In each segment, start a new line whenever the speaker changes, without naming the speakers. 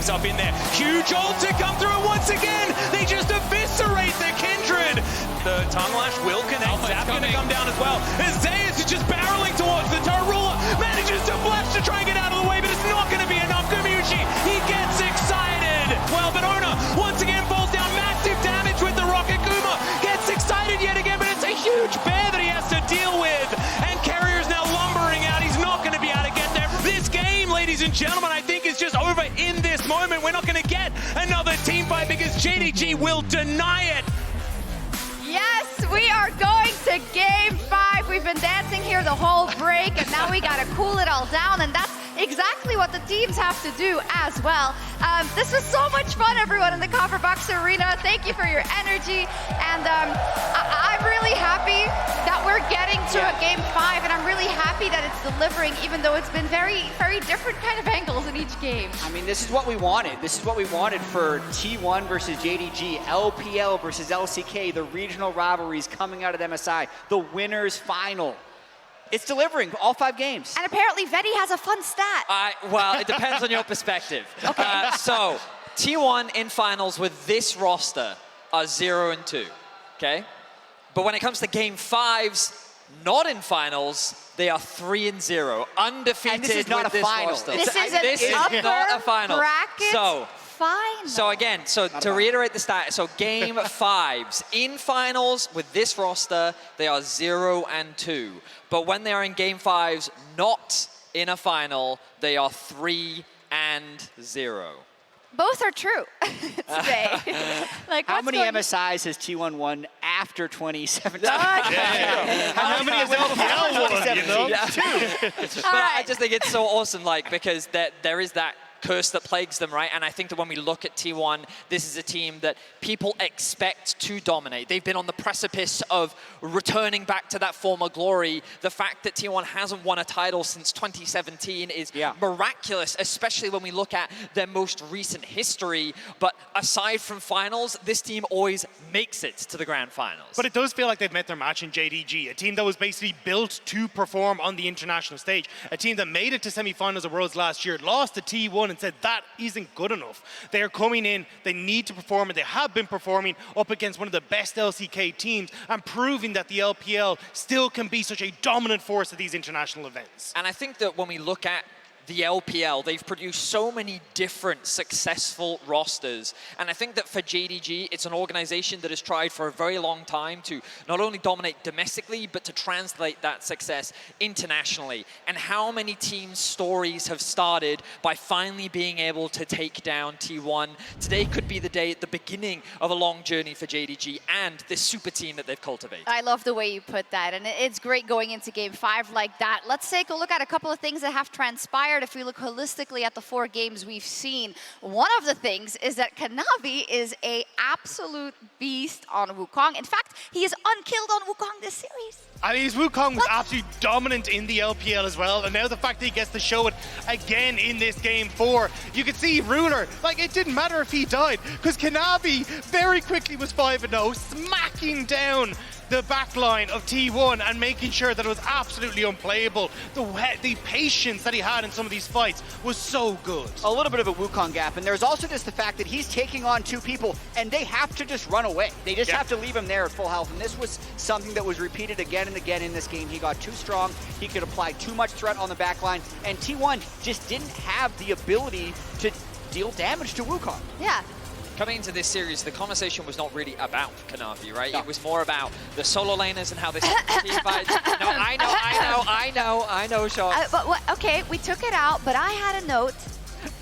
himself in there. Huge ult to come through once again. They just eviscerate the Kindred. The tongue lash will connect. Zap going to come down as well. As Zeus is just barreling towards the turret ruler. Manages to flash to try and get out of the way, but it's not going to be enough. Gumayushi, he gets excited. Well, but Ona once again falls down. Massive damage with the rocket. Guma gets excited yet again, but it's a huge bear that he has to deal with. And Carrier's now lumbering out. He's not going to be able to get there. This game, ladies and gentlemen, I think is just over in this moment. We're not going to get another team fight because JDG will deny it.
Yes, we are going to Game 5. We've been dancing here the whole break, and now we gotta cool it all down, and that's exactly what the teams have to do as well. This was so much fun, everyone, in the Copper Box Arena. Thank you for your energy, and I'm really happy that we're getting to a Game 5, and I'm really happy that it's delivering, even though it's been very, very different kind of angles in each game.
I mean, this is what we wanted. This is what we wanted for T1 versus JDG, LPL versus LCK, the regional rivalries coming out of MSI, the winners final. It's delivering all 5 games.
And apparently Vetti has a fun stat.
Well, it depends on your perspective.
Okay.
So, T1 in finals with this roster are 0-2, okay? But when it comes to Game 5s, not in finals, they are 3-0, undefeated.
And this is not
with
a
this
final.
roster.
This is an upper
not a final.
bracket final.
So again, to reiterate the stat, so Game 5s in finals with this roster, they are 0-2. But when they are in Game 5s, not in a final, they are 3-0.
Both are true today. Like,
How
what's
many
going-
MSIs has T1 won after 2017?
How many has LPL won, you know?
But I just think it's so awesome, like, because there is that curse that plagues them, right? And I think that when we look at T1, this is a team that people expect to dominate. They've been on the precipice of returning back to that former glory. The fact that T1 hasn't won a title since 2017 is miraculous, especially when we look at their most recent history. But aside from finals, this team always makes it to the grand finals.
But it does feel like they've met their match in JDG, a team that was basically built to perform on the international stage, a team that made it to semifinals of Worlds last year, lost to T1 and said that isn't good enough. They are coming in, they need to perform, and they have been performing up against one of the best LCK teams and proving that the LPL still can be such a dominant force at these international events.
And I think that when we look at the LPL, they've produced so many different successful rosters. And I think that for JDG, it's an organization that has tried for a very long time to not only dominate domestically, but to translate that success internationally. And how many teams' stories have started by finally being able to take down T1. Today could be the day at the beginning of a long journey for JDG and this super team that they've cultivated.
I love the way you put that, and it's great going into Game 5 like that. Let's take a look at a couple of things that have transpired. If we look holistically at the 4 games we've seen, one of the things is that Kanavi is an absolute beast on Wukong. In fact, he is unkilled on Wukong this series.
I mean, his Wukong was absolutely dominant in the LPL as well, and now the fact that he gets to show it again in this Game 4, you can see Ruler, like, it didn't matter if he died, because Kanavi very quickly was 5-0, smacking down the backline of T1 and making sure that it was absolutely unplayable. The patience that he had in some of these fights was so good.
A little bit of a Wukong gap, and there's also just the fact that he's taking on 2 people, and they have to just run away. They just have to leave him there at full health, and this was something that was repeated again and again in this game. He got too strong, he could apply too much threat on the backline, and T1 just didn't have the ability to deal damage to Wukong.
Yeah.
Coming into this series, the conversation was not really about Kanavi, right? No. It was more about the solo laners and how they team fights. No, I know, Sean.
Okay, we took it out, but I had a note.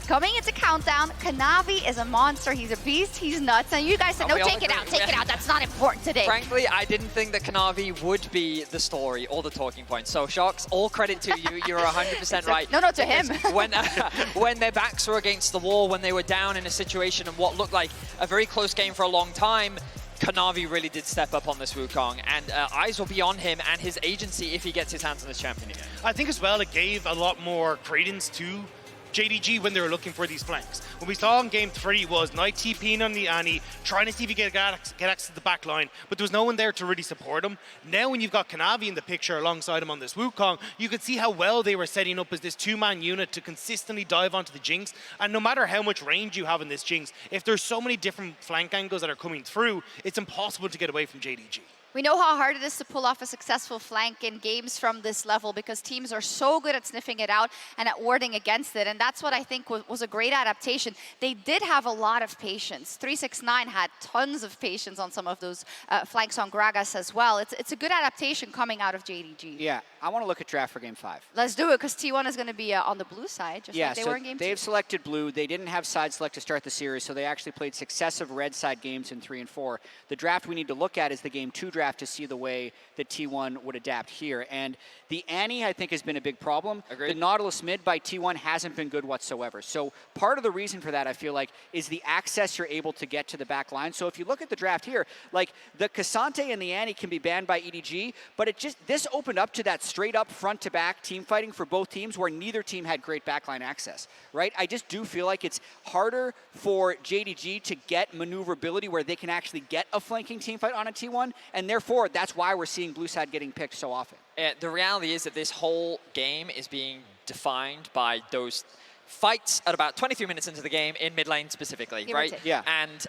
Coming into Countdown, Kanavi is a monster. He's a beast. He's nuts. And you guys said, no, take it out. Take it out. That's not important today.
Frankly, I didn't think that Kanavi would be the story or the talking point. So, Shocks, all credit to you. You're 100% right.
No, to him.
When their backs were against the wall, when they were down in a situation and what looked like a very close game for a long time, Kanavi really did step up on this Wukong, and eyes will be on him and his agency if he gets his hands on this champion again.
I think as well it gave a lot more credence to JDG when they were looking for these flanks. What we saw in game 3 was Knight TPing on the Annie, trying to see if he could get access to the back line, but there was no one there to really support him. Now when you've got Kanavi in the picture alongside him on this Wukong, you could see how well they were setting up as this two-man unit to consistently dive onto the Jinx. And no matter how much range you have in this Jinx, if there's so many different flank angles that are coming through, it's impossible to get away from JDG.
We know how hard it is to pull off a successful flank in games from this level because teams are so good at sniffing it out and at warding against it. And that's what I think was a great adaptation. They did have a lot of patience. 369 had tons of patience on some of those flanks on Gragas as well. It's a good adaptation coming out of JDG.
Yeah, I want to look at draft for game 5.
Let's do it because T1 is going to be on the blue side, just like they were in game 2.
They've selected blue. They didn't have side select to start the series, so they actually played successive red side games in 3 and 4. The draft we need to look at is the game 2 draft to see the way that T1 would adapt here. And the Annie, I think, has been a big problem.
Agreed.
The Nautilus mid by T1 hasn't been good whatsoever. So part of the reason for that, I feel like, is the access you're able to get to the back line. So if you look at the draft here, like the Cassante and the Annie can be banned by EDG, but this opened up to that straight up front to back team fighting for both teams where neither team had great backline access, right? I just do feel like it's harder for JDG to get maneuverability where they can actually get a flanking team fight on a T1, and therefore that's why we're seeing blue side getting picked so often.
The reality is that this whole game is being defined by those fights at about 23 minutes into the game in mid lane specifically, right?
Yeah.
And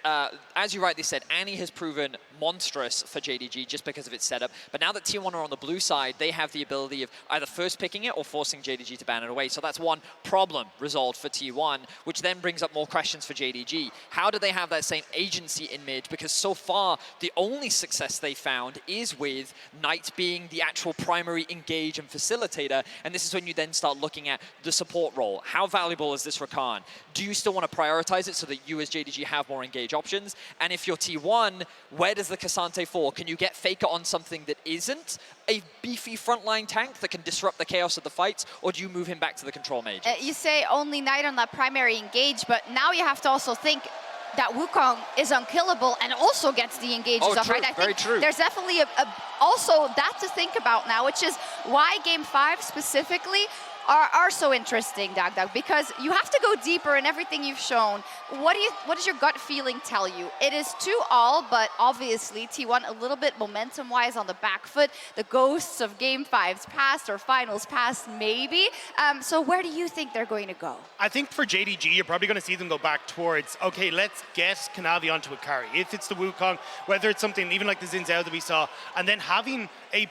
as you rightly said, Annie has proven monstrous for JDG just because of its setup. But now that T1 are on the blue side, they have the ability of either first picking it or forcing JDG to ban it away. So that's one problem resolved for T1, which then brings up more questions for JDG. How do they have that same agency in mid? Because so far, the only success they found is with Knight being the actual primary engage and facilitator. And this is when you then start looking at the support role. How valuable is this for Khan? Do you still want to prioritize it so that you as JDG have more engage options? And if you're T1, where does the Cassante fall? Can you get FLICKR on something that isn't a beefy frontline tank that can disrupt the chaos of the fights, or do you move him back to the control mage?
You say only Knight on that primary engage, but now you have to also think that Wukong is unkillable and also gets the engages off, right? I think there's definitely also that to think about now, which is why game 5 specifically are so interesting, Dag, because you have to go deeper in everything you've shown. What does your gut feeling tell you? It is 2-all, but obviously T1 a little bit momentum-wise on the back foot. The ghosts of game 5's past or finals past, maybe. So where do you think they're going to go?
I think for JDG, you're probably going to see them go back towards, okay, let's get Kanavi onto a carry. If it's the Wukong, whether it's something even like the Xin Zhao that we saw, and then having a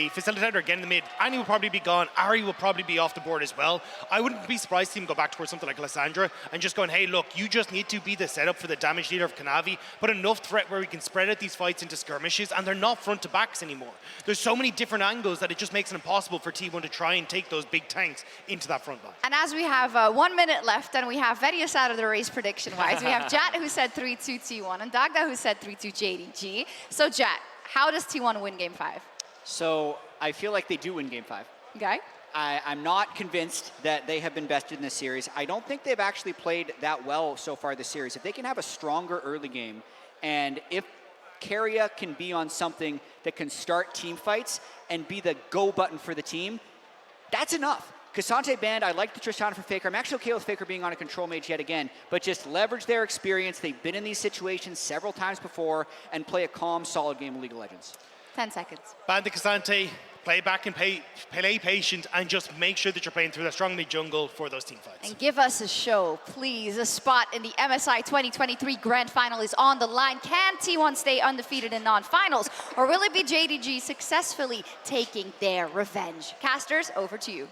facilitator again in the mid, Annie will probably be gone, Ari will probably be off the board as well. I wouldn't be surprised to see him go back towards something like Lysandra and just going, hey, look, you just need to be the setup for the damage leader of Kanavi, but enough threat where we can spread out these fights into skirmishes, and they're not front to backs anymore. There's so many different angles that it just makes it impossible for T1 to try and take those big tanks into that front line.
And as we have 1 minute left, and we have Verius out of the race prediction-wise, we have Jat who said 3-2 T1, and Dagda who said 3-2 JDG. So Jat, how does T1 win game 5?
So I feel like they do win game 5.
Okay.
I'm not convinced that they have been bested in this series. I don't think they've actually played that well so far this series. If they can have a stronger early game, and if Keria can be on something that can start team fights and be the go button for the team, that's enough. Cassante banned, I like the Tristana for FLICKR. I'm actually okay with FLICKR being on a control mage yet again, but just leverage their experience. They've been in these situations several times before and play a calm, solid game of League of Legends.
10 seconds.
Ban the Cassante, play back and play patient, and just make sure that you're playing through that strong mid jungle for those team fights.
And give us a show, please. A spot in the MSI 2023 Grand Final is on the line. Can T1 stay undefeated in non-finals, or will it be JDG successfully taking their revenge? Casters, over to you.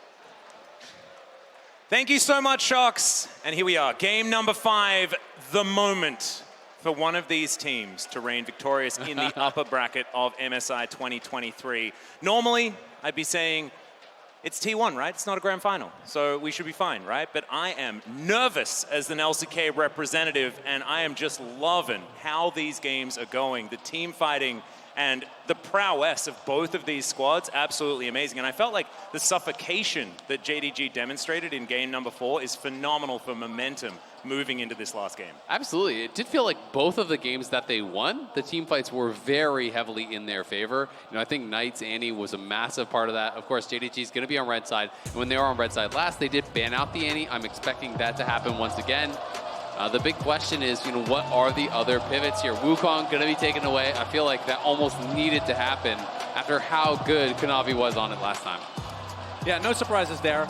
Thank you so much, Shox. And here we are, game number 5, the moment for one of these teams to reign victorious in the upper bracket of MSI 2023. Normally, I'd be saying, it's T1, right? It's not a grand final, so we should be fine, right? But I am nervous as the LCK representative, and I am just loving how these games are going. The team fighting and the prowess of both of these squads, absolutely amazing. And I felt like the suffocation that JDG demonstrated in game number 4 is phenomenal for momentum moving into this last game.
Absolutely. It did feel like both of the games that they won, the team fights were very heavily in their favor. You know, I think Knight's Annie was a massive part of that. Of course, JDG is going to be on red side. And when they were on red side last, they did ban out the Annie. I'm expecting that to happen once again. The big question is, you know, what are the other pivots here? Wukong going to be taken away. I feel like that almost needed to happen after how good Kanavi was on it last time.
Yeah, no surprises there.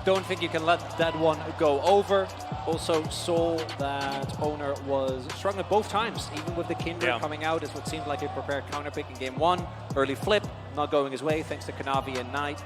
Don't think you can let that one go over. Also saw that Owner was struggling both times, even with the Kindred coming out as what seemed like a prepared counterpick in game 1. Early flip, not going his way, thanks to Kanavi and Knight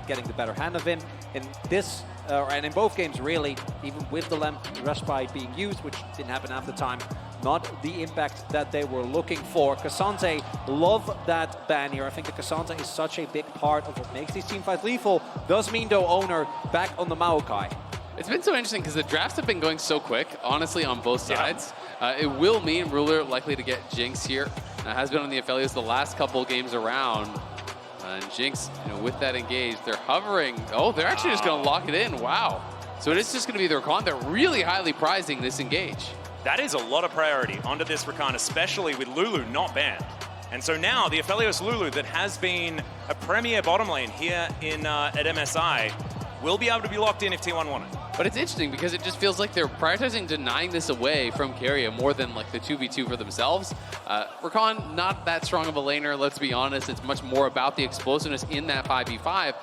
getting the better hand of him. In this, and in both games really, even with the Lamp Respite being used, which didn't happen half the time, not the impact that they were looking for. Cassandre, love that ban here. I think that Cassandre is such a big part of what makes these teamfights lethal. Does mean, though, Owner back on the Maokai.
It's been so interesting because the drafts have been going so quick, honestly, on both sides. It will mean Ruler likely to get Jinx here. Has been on the Aphelios the last couple games around. And Jinx, you know, with that engaged, they're hovering. Oh, they're actually just going to lock it in. Wow. So it is just going to be the Rakan. They're really highly prizing this engage.
That is a lot of priority onto this Rakan, especially with Lulu not banned. And so now the Aphelios Lulu that has been a premier bottom lane here in at MSI will be able to be locked in if T1 want it.
But it's interesting because it just feels like they're prioritizing denying this away from Keria more than like the 2v2 for themselves. Rakan, not that strong of a laner, let's be honest. It's much more about the explosiveness in that 5v5.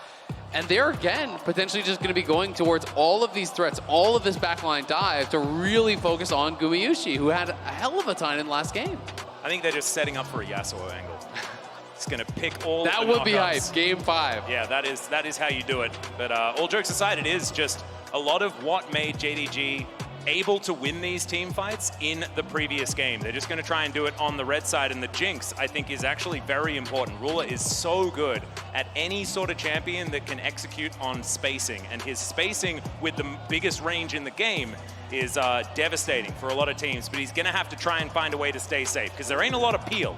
And they're, again, potentially just going to be going towards all of these threats, all of this backline dive to really focus on Gumayushi, who had a hell of a time in the last game.
I think they're just setting up for a Yasuo angle. It's going to pick all
that
of the
would be hype, game 5.
Yeah, that is how you do it. But all jokes aside, it is just a lot of what made JDG able to win these team fights in the previous game. They're just going to try and do it on the red side, and the Jinx, I think, is actually very important. Ruler is so good at any sort of champion that can execute on spacing, and his spacing with the biggest range in the game is devastating for a lot of teams, but he's going to have to try and find a way to stay safe, because there ain't a lot of peel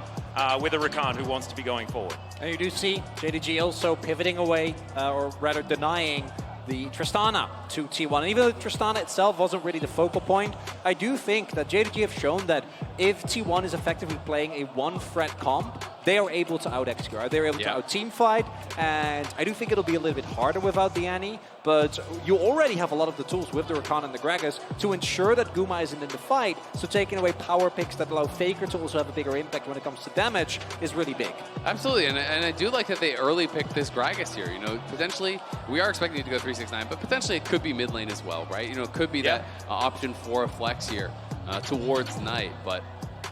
with a Rakan who wants to be going forward.
And you do see JDG also pivoting away, or rather denying the Tristana to T1. And even though Tristana itself wasn't really the focal point, I do think that JDG have shown that if T1 is effectively playing a one-threat comp, they are able to out-execute. They're able to out-team fight, and I do think it'll be a little bit harder without the Annie, but you already have a lot of the tools with the Rakan and the Gragas to ensure that Guma isn't in the fight, so taking away power picks that allow FLICKR to also have a bigger impact when it comes to damage is really big.
Absolutely, and I do like that they early picked this Gragas here. You know, potentially, we are expecting it to go 369, but potentially it could be mid lane as well, right? You know, it could be that option for a flex here towards Knight, but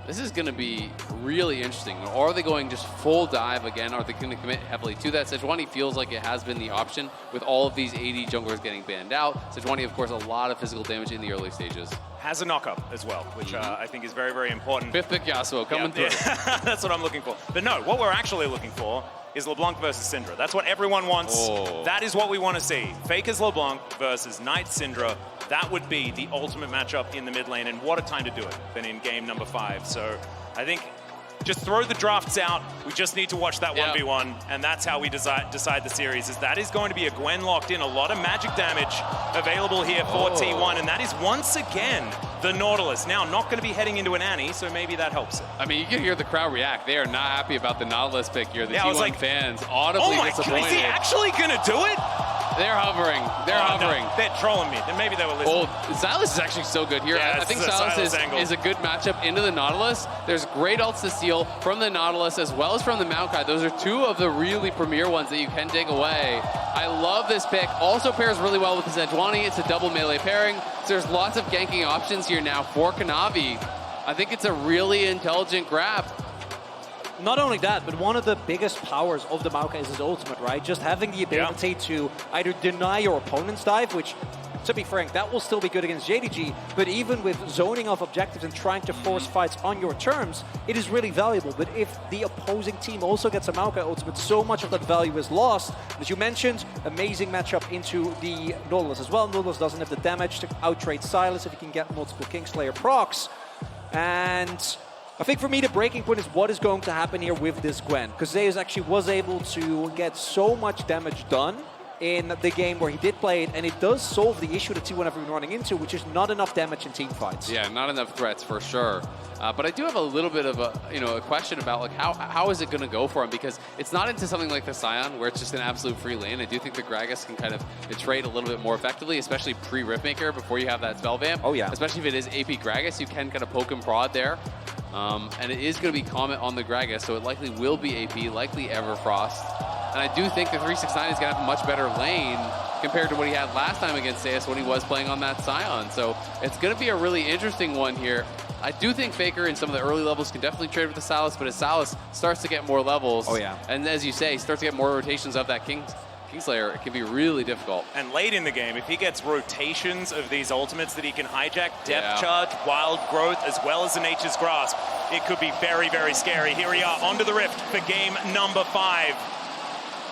this is going to be really interesting. Are they going just full dive again? Are they going to commit heavily to that? Sejuani feels like it has been the option with all of these AD junglers getting banned out. Sejuani, of course, a lot of physical damage in the early stages.
Has a knock-up as well, which I think is very, very important.
5th pick Yasuo coming through.
Yeah. That's what I'm looking for. But no, what we're actually looking for is LeBlanc versus Syndra. That's what everyone wants. That is what we want to see. Faker's LeBlanc versus Knight Syndra. That would be the ultimate matchup in the mid lane, and what a time to do it than in game number 5. So I think just throw the drafts out. We just need to watch that 1v1, and that's how we decide the series. Is that is going to be a Gwen locked in. A lot of magic damage available here for T1, and that is once again the Nautilus. Now, not going to be heading into an Annie, so maybe that helps it.
I mean, you can hear the crowd react. They are not happy about the Nautilus pick here. The T1 fans audibly disappointed.
God, is he actually going to do it?
They're hovering. They're hovering.
No, they're trolling me. Then maybe they were listening.
Silas is actually so good here.
Yeah,
I think Silas is a good matchup into the Nautilus. There's great ults to steal from the Nautilus as well as from the Maokai. Those are two of the really premier ones that you can dig away. I love this pick. Also pairs really well with the Sejuani. It's a double melee pairing. So there's lots of ganking options here now for Kanavi. I think it's a really intelligent grab.
Not only that, but one of the biggest powers of the Maokai is his ultimate, right? Just having the ability to either deny your opponent's dive, which, to be frank, that will still be good against JDG, but even with zoning off objectives and trying to force fights on your terms, it is really valuable. But if the opposing team also gets a Maokai ultimate, so much of that value is lost. As you mentioned, amazing matchup into the Nautilus as well. Nautilus doesn't have the damage to outtrade Silas if he can get multiple Kingslayer procs. And I think for me, the breaking point is what is going to happen here with this Gwen. Because Zeus actually was able to get so much damage done in the game where he did play it, and it does solve the issue that T1 have been running into, which is not enough damage in team fights.
Yeah, not enough threats for sure. But I do have a little bit of a question about like how is it going to go for him, because it's not into something like the Scion where it's just an absolute free lane. I do think the Gragas can kind of trade a little bit more effectively, especially pre-Ripmaker before you have that spell vamp.
Oh yeah.
Especially if it is AP Gragas, you can kind of poke and prod there. And it is going to be Comet on the Gragas, so it likely will be AP, likely Everfrost. And I do think the 369 is going to have a much better lane compared to what he had last time against Zeus when he was playing on that Scion. So it's going to be a really interesting one here. I do think FLICKR in some of the early levels can definitely trade with the Salus, but as Salus starts to get more levels, and as you say, starts to get more rotations of that Kingslayer, it can be really difficult.
And late in the game, if he gets rotations of these ultimates that he can hijack, Depth Charge, Wild Growth, as well as the Nature's Grasp, it could be very, very scary. Here we are, onto the Rift for game number 5.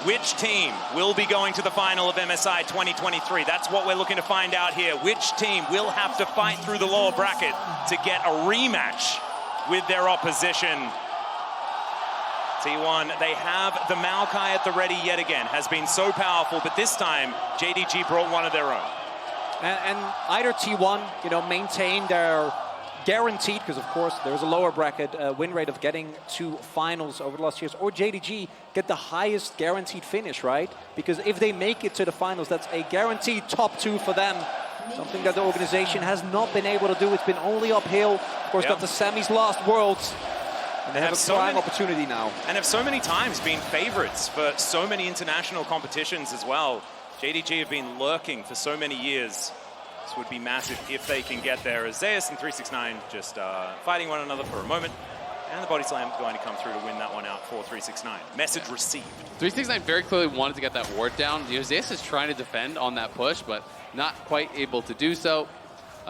Which team will be going to the final of MSI 2023? That's what we're looking to find out here. Which team will have to fight through the lower bracket to get a rematch with their opposition? T1, they have the Maokai at the ready yet again. Has been so powerful, but this time, JDG brought one of their own.
And either T1, maintain their guaranteed, because of course there's a lower bracket win rate of getting to finals over the last years, or JDG get the highest guaranteed finish, right? Because if they make it to the finals, that's a guaranteed top 2 for them. Something that the organization has not been able to do. It's been only uphill. Of course, got the semis last Worlds. And they have a prime opportunity now.
And have so many times been favorites for so many international competitions as well. JDG have been lurking for so many years. This would be massive if they can get there, as Zeus and 369 just fighting one another for a moment. And the body slam going to come through to win that one out for 369. Message received.
369 very clearly wanted to get that ward down. Zeus is trying to defend on that push, but not quite able to do so.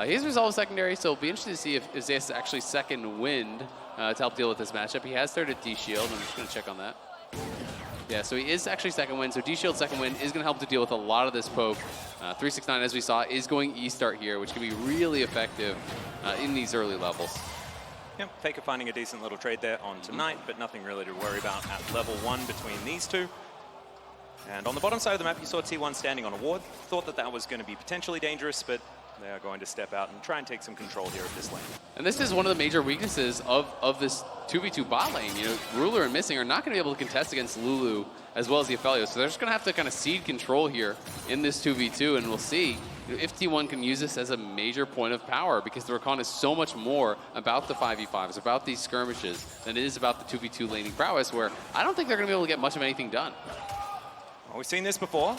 He has resolved secondary, so it'll be interesting to see if Zeus is actually second wind to help deal with this matchup. He has started D-Shield. I'm just going to check on that. Yeah, so he is actually second win. So D-Shield second win is going to help to deal with a lot of this poke. 369, as we saw, is going E-Start here, which can be really effective in these early levels.
Yep, FLICKR finding a decent little trade there on tonight, but nothing really to worry about at level 1 between these two. And on the bottom side of the map, you saw T1 standing on a ward. Thought that that was going to be potentially dangerous, but they are going to step out and try and take some control here of this lane.
And this is one of the major weaknesses of this 2v2 bot lane. Ruler and Missing are not going to be able to contest against Lulu as well as the Aphelios. So they're just going to have to kind of cede control here in this 2v2, and we'll see if T1 can use this as a major point of power, because the Rakan is so much more about the 5v5s, about these skirmishes, than it is about the 2v2 laning prowess, where I don't think they're going to be able to get much of anything done.
Well, we've seen this before.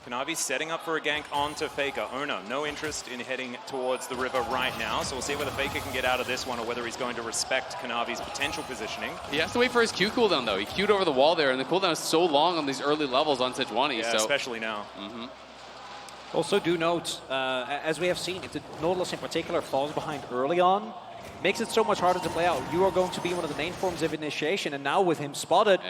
Kanavi setting up for a gank onto FLICKR. Ono, no interest in heading towards the river right now, so we'll see whether FLICKR can get out of this one or whether he's going to respect Kanavi's potential positioning.
He has to wait for his Q cooldown, though. He Q'd over the wall there, and the cooldown is so long on these early levels on Sejuani.
Yeah,
so.
Especially now.
Also do note, as we have seen, if the Nautilus in particular falls behind early on, makes it so much harder to play out. You are going to be one of the main forms of initiation, and now with him spotted,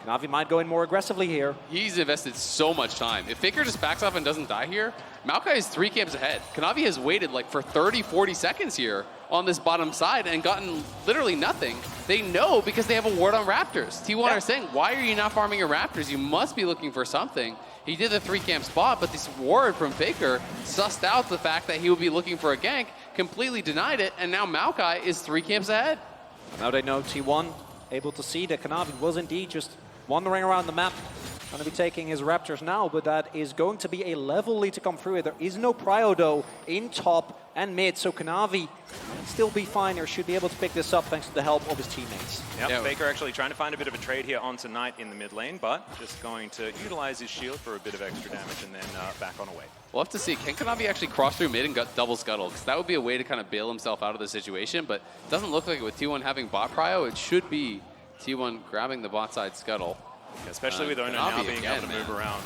Kanavi might go in more aggressively here.
He's invested so much time. If FLICKR just backs up and doesn't die here, Maokai is 3 camps ahead. Kanavi has waited like for 30, 40 seconds here on this bottom side and gotten literally nothing. They know because they have a ward on Raptors. T1 are saying, why are you not farming your Raptors? You must be looking for something. He did the 3 camp spot, but this ward from FLICKR sussed out the fact that he would be looking for a gank, completely denied it, and now Maokai is 3 camps ahead.
Now they know T1 able to see that Kanavi was indeed just wandering around the map. Going to be taking his Raptors now, but that is going to be a level lead to come through. There is no prio though in top and mid, so Kanavi still be fine or should be able to pick this up thanks to the help of his teammates.
Yep, FLICKR actually trying to find a bit of a trade here on tonight in the mid lane, but just going to utilize his shield for a bit of extra damage and then back on away.
We'll have to see. Can Kanavi actually cross through mid and get double scuttle? Because that would be a way to kind of bail himself out of the situation, but it doesn't look like it with T1 having bot prio. It should be T1 grabbing the bot side scuttle.
Yeah, especially with Ono now being able to move around.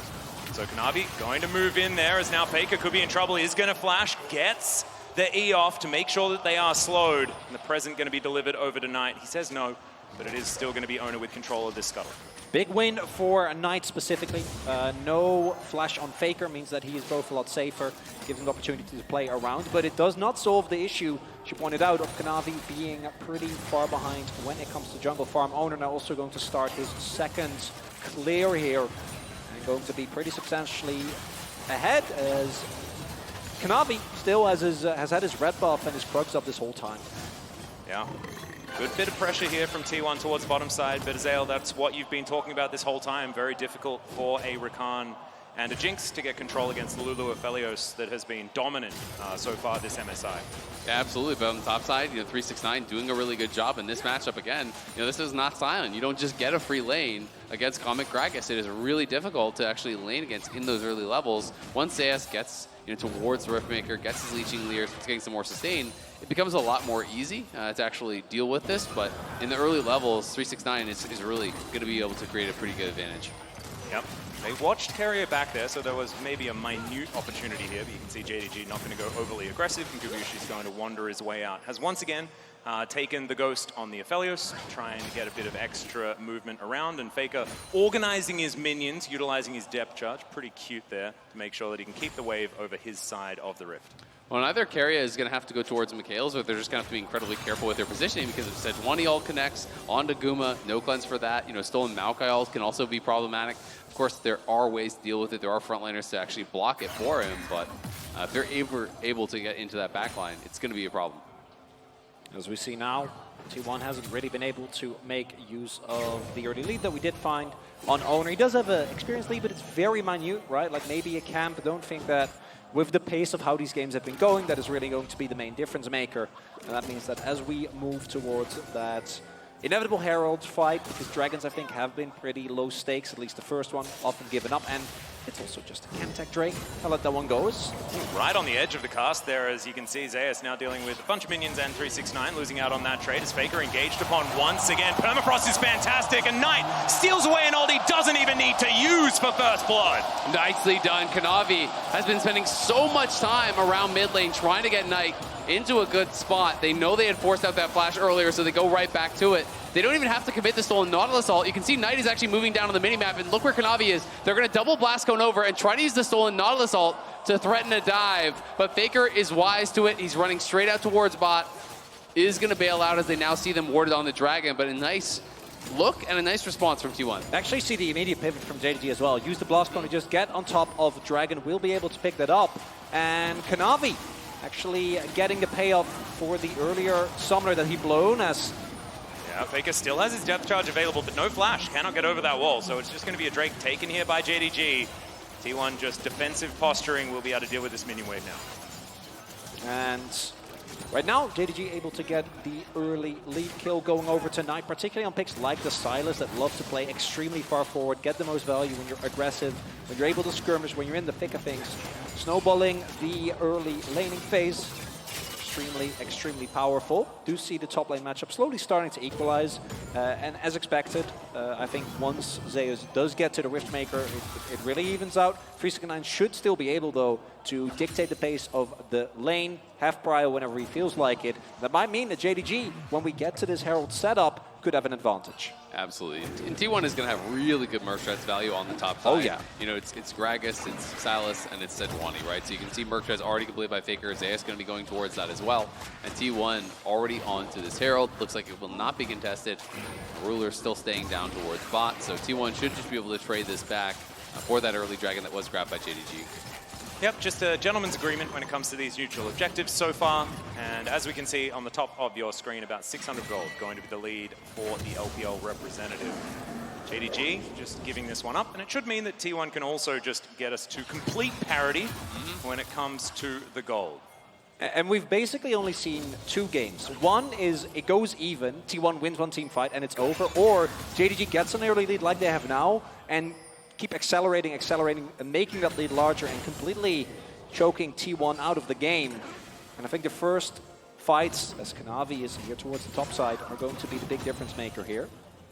So Kanavi going to move in there as now FLICKR could be in trouble. He's going to flash, gets the E off to make sure that they are slowed. And the present going to be delivered over to Knight. He says no, but it is still going to be Ono with control of this scuttle.
Big win for Knight specifically. No flash on FLICKR means that he is both a lot safer, gives him the opportunity to play around, but it does not solve the issue, she pointed out, of Kanavi being pretty far behind when it comes to jungle farm. Owner now also going to start his second clear here. And going to be pretty substantially ahead, as Kanavi still has had his red buff and his Krugs up this whole time.
Yeah. Good bit of pressure here from T1 towards bottom side, but Azael, that's what you've been talking about this whole time. Very difficult for a Rakan and a Jinx to get control against the Lulu Aphelios that has been dominant so far this MSI.
Yeah, absolutely. But on the top side, 369 doing a really good job in this matchup again. This is not Silent. You don't just get a free lane against Comic Gragas. It is really difficult to actually lane against in those early levels. Once Zayas gets towards the Riftmaker, gets his Leeching Leer, starts getting some more sustain, it becomes a lot more easy to actually deal with this. But in the early levels, 369 is really going to be able to create a pretty good advantage.
Yep. They watched Carrier back there, so there was maybe a minute opportunity here, but you can see JDG not going to go overly aggressive, and Gubushi's going to wander his way out. Has once again taken the Ghost on the Aphelios, trying to get a bit of extra movement around, and FLICKR organizing his minions, utilizing his depth charge. Pretty cute there to make sure that he can keep the wave over his side of the Rift.
Well, either Carrier is going to have to go towards Mikhail's, or they're just going to have to be incredibly careful with their positioning, because if Sejuani ult connects onto Guma, no cleanse for that. Stolen Maokai ult can also be problematic. Of course, there are ways to deal with it. There are frontliners to actually block it for him, but if they're able to get into that backline, it's going to be a problem.
As we see now, T1 hasn't really been able to make use of the early lead that we did find on Owner. He does have an experienced lead, but it's very minute, right? Like maybe a camp. Don't think that with the pace of how these games have been going, that is really going to be the main difference maker. And that means that as we move towards that inevitable Herald fight, because Dragons, I think, have been pretty low stakes, at least the first one, often given up. And it's also just a Chemtech Drake. I'll let that one go.
Right on the edge of the cast there, as you can see, Zayas now dealing with a bunch of minions and 369, losing out on that trade as FLICKR engaged upon once again. Permafrost is fantastic, and Knight steals away an ult he doesn't even need to use for first blood.
Nicely done. Kanavi has been spending so much time around mid lane trying to get Knight into a good spot. They know they had forced out that flash earlier, so they go right back to it. They don't even have to commit the stolen Nautilus ult. You can see Knight is actually moving down on the minimap, and look where Kanavi is. They're going to double blast cone over and try to use the stolen Nautilus ult to threaten a dive, but FLICKR is wise to it. He's running straight out towards bot. Is going to bail out as they now see them warded on the Dragon, but a nice look and a nice response from T1.
Actually see the immediate pivot from JDG as well. Use the blast cone to just get on top of Dragon. Will be able to pick that up. And Kanavi actually getting the payoff for the earlier summoner that he blown as...
Yeah, FLICKR still has his depth charge available, but no flash. Cannot get over that wall, so it's just going to be a Drake taken here by JDG. T1 just defensive posturing will be able to deal with this minion wave now.
And right now, JDG able to get the early lead kill going over tonight, particularly on picks like the Silas that love to play extremely far forward, get the most value when you're aggressive, when you're able to skirmish, when you're in the thick of things. Snowballing the early laning phase, extremely powerful. Do see the top lane matchup slowly starting to equalize, and as expected, I think once Zeus does get to the Riftmaker, it really evens out. 369 should still be able, though, to dictate the pace of the lane, have prio whenever he feels like it. That might mean that JDG, when we get to this Herald setup, could have an advantage.
Absolutely. And T1 is going to have really good Merc Treads value on the top side.
Oh, yeah.
It's Gragas, it's Silas, and it's Sejuani, right? So you can see Merc Treads already completed by FLICKR. Zayas going to be going towards that as well. And T1 already onto this Herald. Looks like it will not be contested. Ruler still staying down towards bot. So T1 should just be able to trade this back for that early Dragon that was grabbed by JDG.
Yep, just a gentleman's agreement when it comes to these neutral objectives so far. And as we can see on the top of your screen, about 600 gold going to be the lead for the LPL representative. JDG just giving this one up, and it should mean that T1 can also just get us to complete parity when it comes to the gold.
And we've basically only seen two games. One is it goes even, T1 wins one team fight and it's over, or JDG gets an early lead like they have now, and keep accelerating, and making that lead larger and completely choking T1 out of the game. And I think the first fights, as Kanavi is here towards the top side, are going to be the big difference maker here.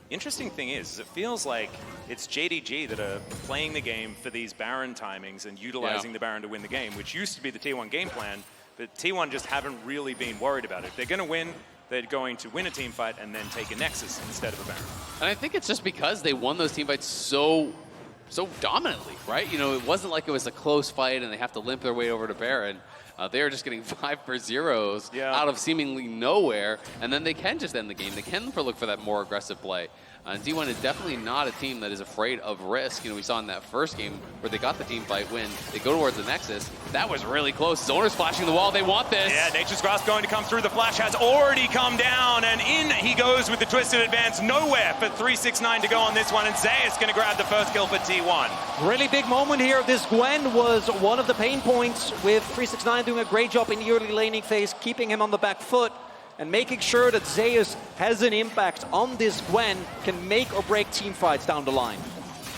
Interesting thing is it feels like it's JDG that are playing the game for these Baron timings and utilizing the Baron to win the game, which used to be the T1 game plan, but T1 just haven't really been worried about it. If they're going to win, they're going to win a team fight and then take a Nexus instead of a Baron.
And I think it's just because they won those team fights so dominantly, right? It wasn't like it was a close fight and they have to limp their way over to Baron. They are just getting 5-0s out of seemingly nowhere, and then they can just end the game. They can look for that more aggressive play. And T1 is definitely not a team that is afraid of risk. You know, we saw in that first game where they got the team fight win. They go towards the Nexus. That was really close. Zoner's flashing the wall. They want this.
Yeah, Nature's Grasp going to come through. The flash has already come down, and in he goes with the Twisted Advance. Nowhere for 369 to go on this one, and Zeus going to grab the first kill for T1.
Really big moment here. This Gwen was one of the pain points, with 369 doing a great job in the early laning phase, keeping him on the back foot, and making sure that Zeus has an impact on this Gwen, can make or break team fights down the line.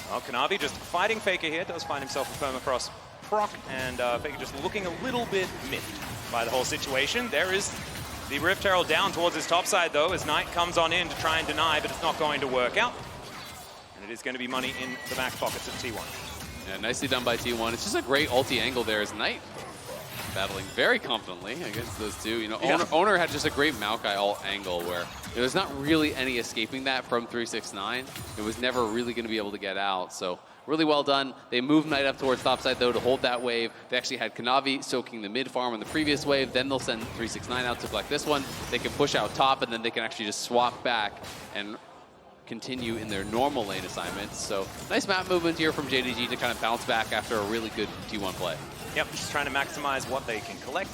Well, Kanavi just fighting Faker here, does find himself a permafrost proc, and Faker just looking a little bit miffed by the whole situation. There is the Rift Herald down towards his top side, though, as Knight comes on in to try and deny, but it's not going to work out. And it is going to be money in the back pockets of T1.
Yeah, nicely done by T1. It's just a great ulti angle there as Knight battling very confidently against those two. You know, Owner had just a great Maokai ult angle where there's not really any escaping that from 369. It was never really going to be able to get out. So really well done. They moved Knight up towards topside though to hold that wave. They actually had Kanavi soaking the mid farm on the previous wave. Then they'll send 369 out to collect this one. They can push out top, and then they can actually just swap back and continue in their normal lane assignments. So nice map movement here from JDG to kind of bounce back after a really good T1 play.
Yep, just trying to maximize what they can collect.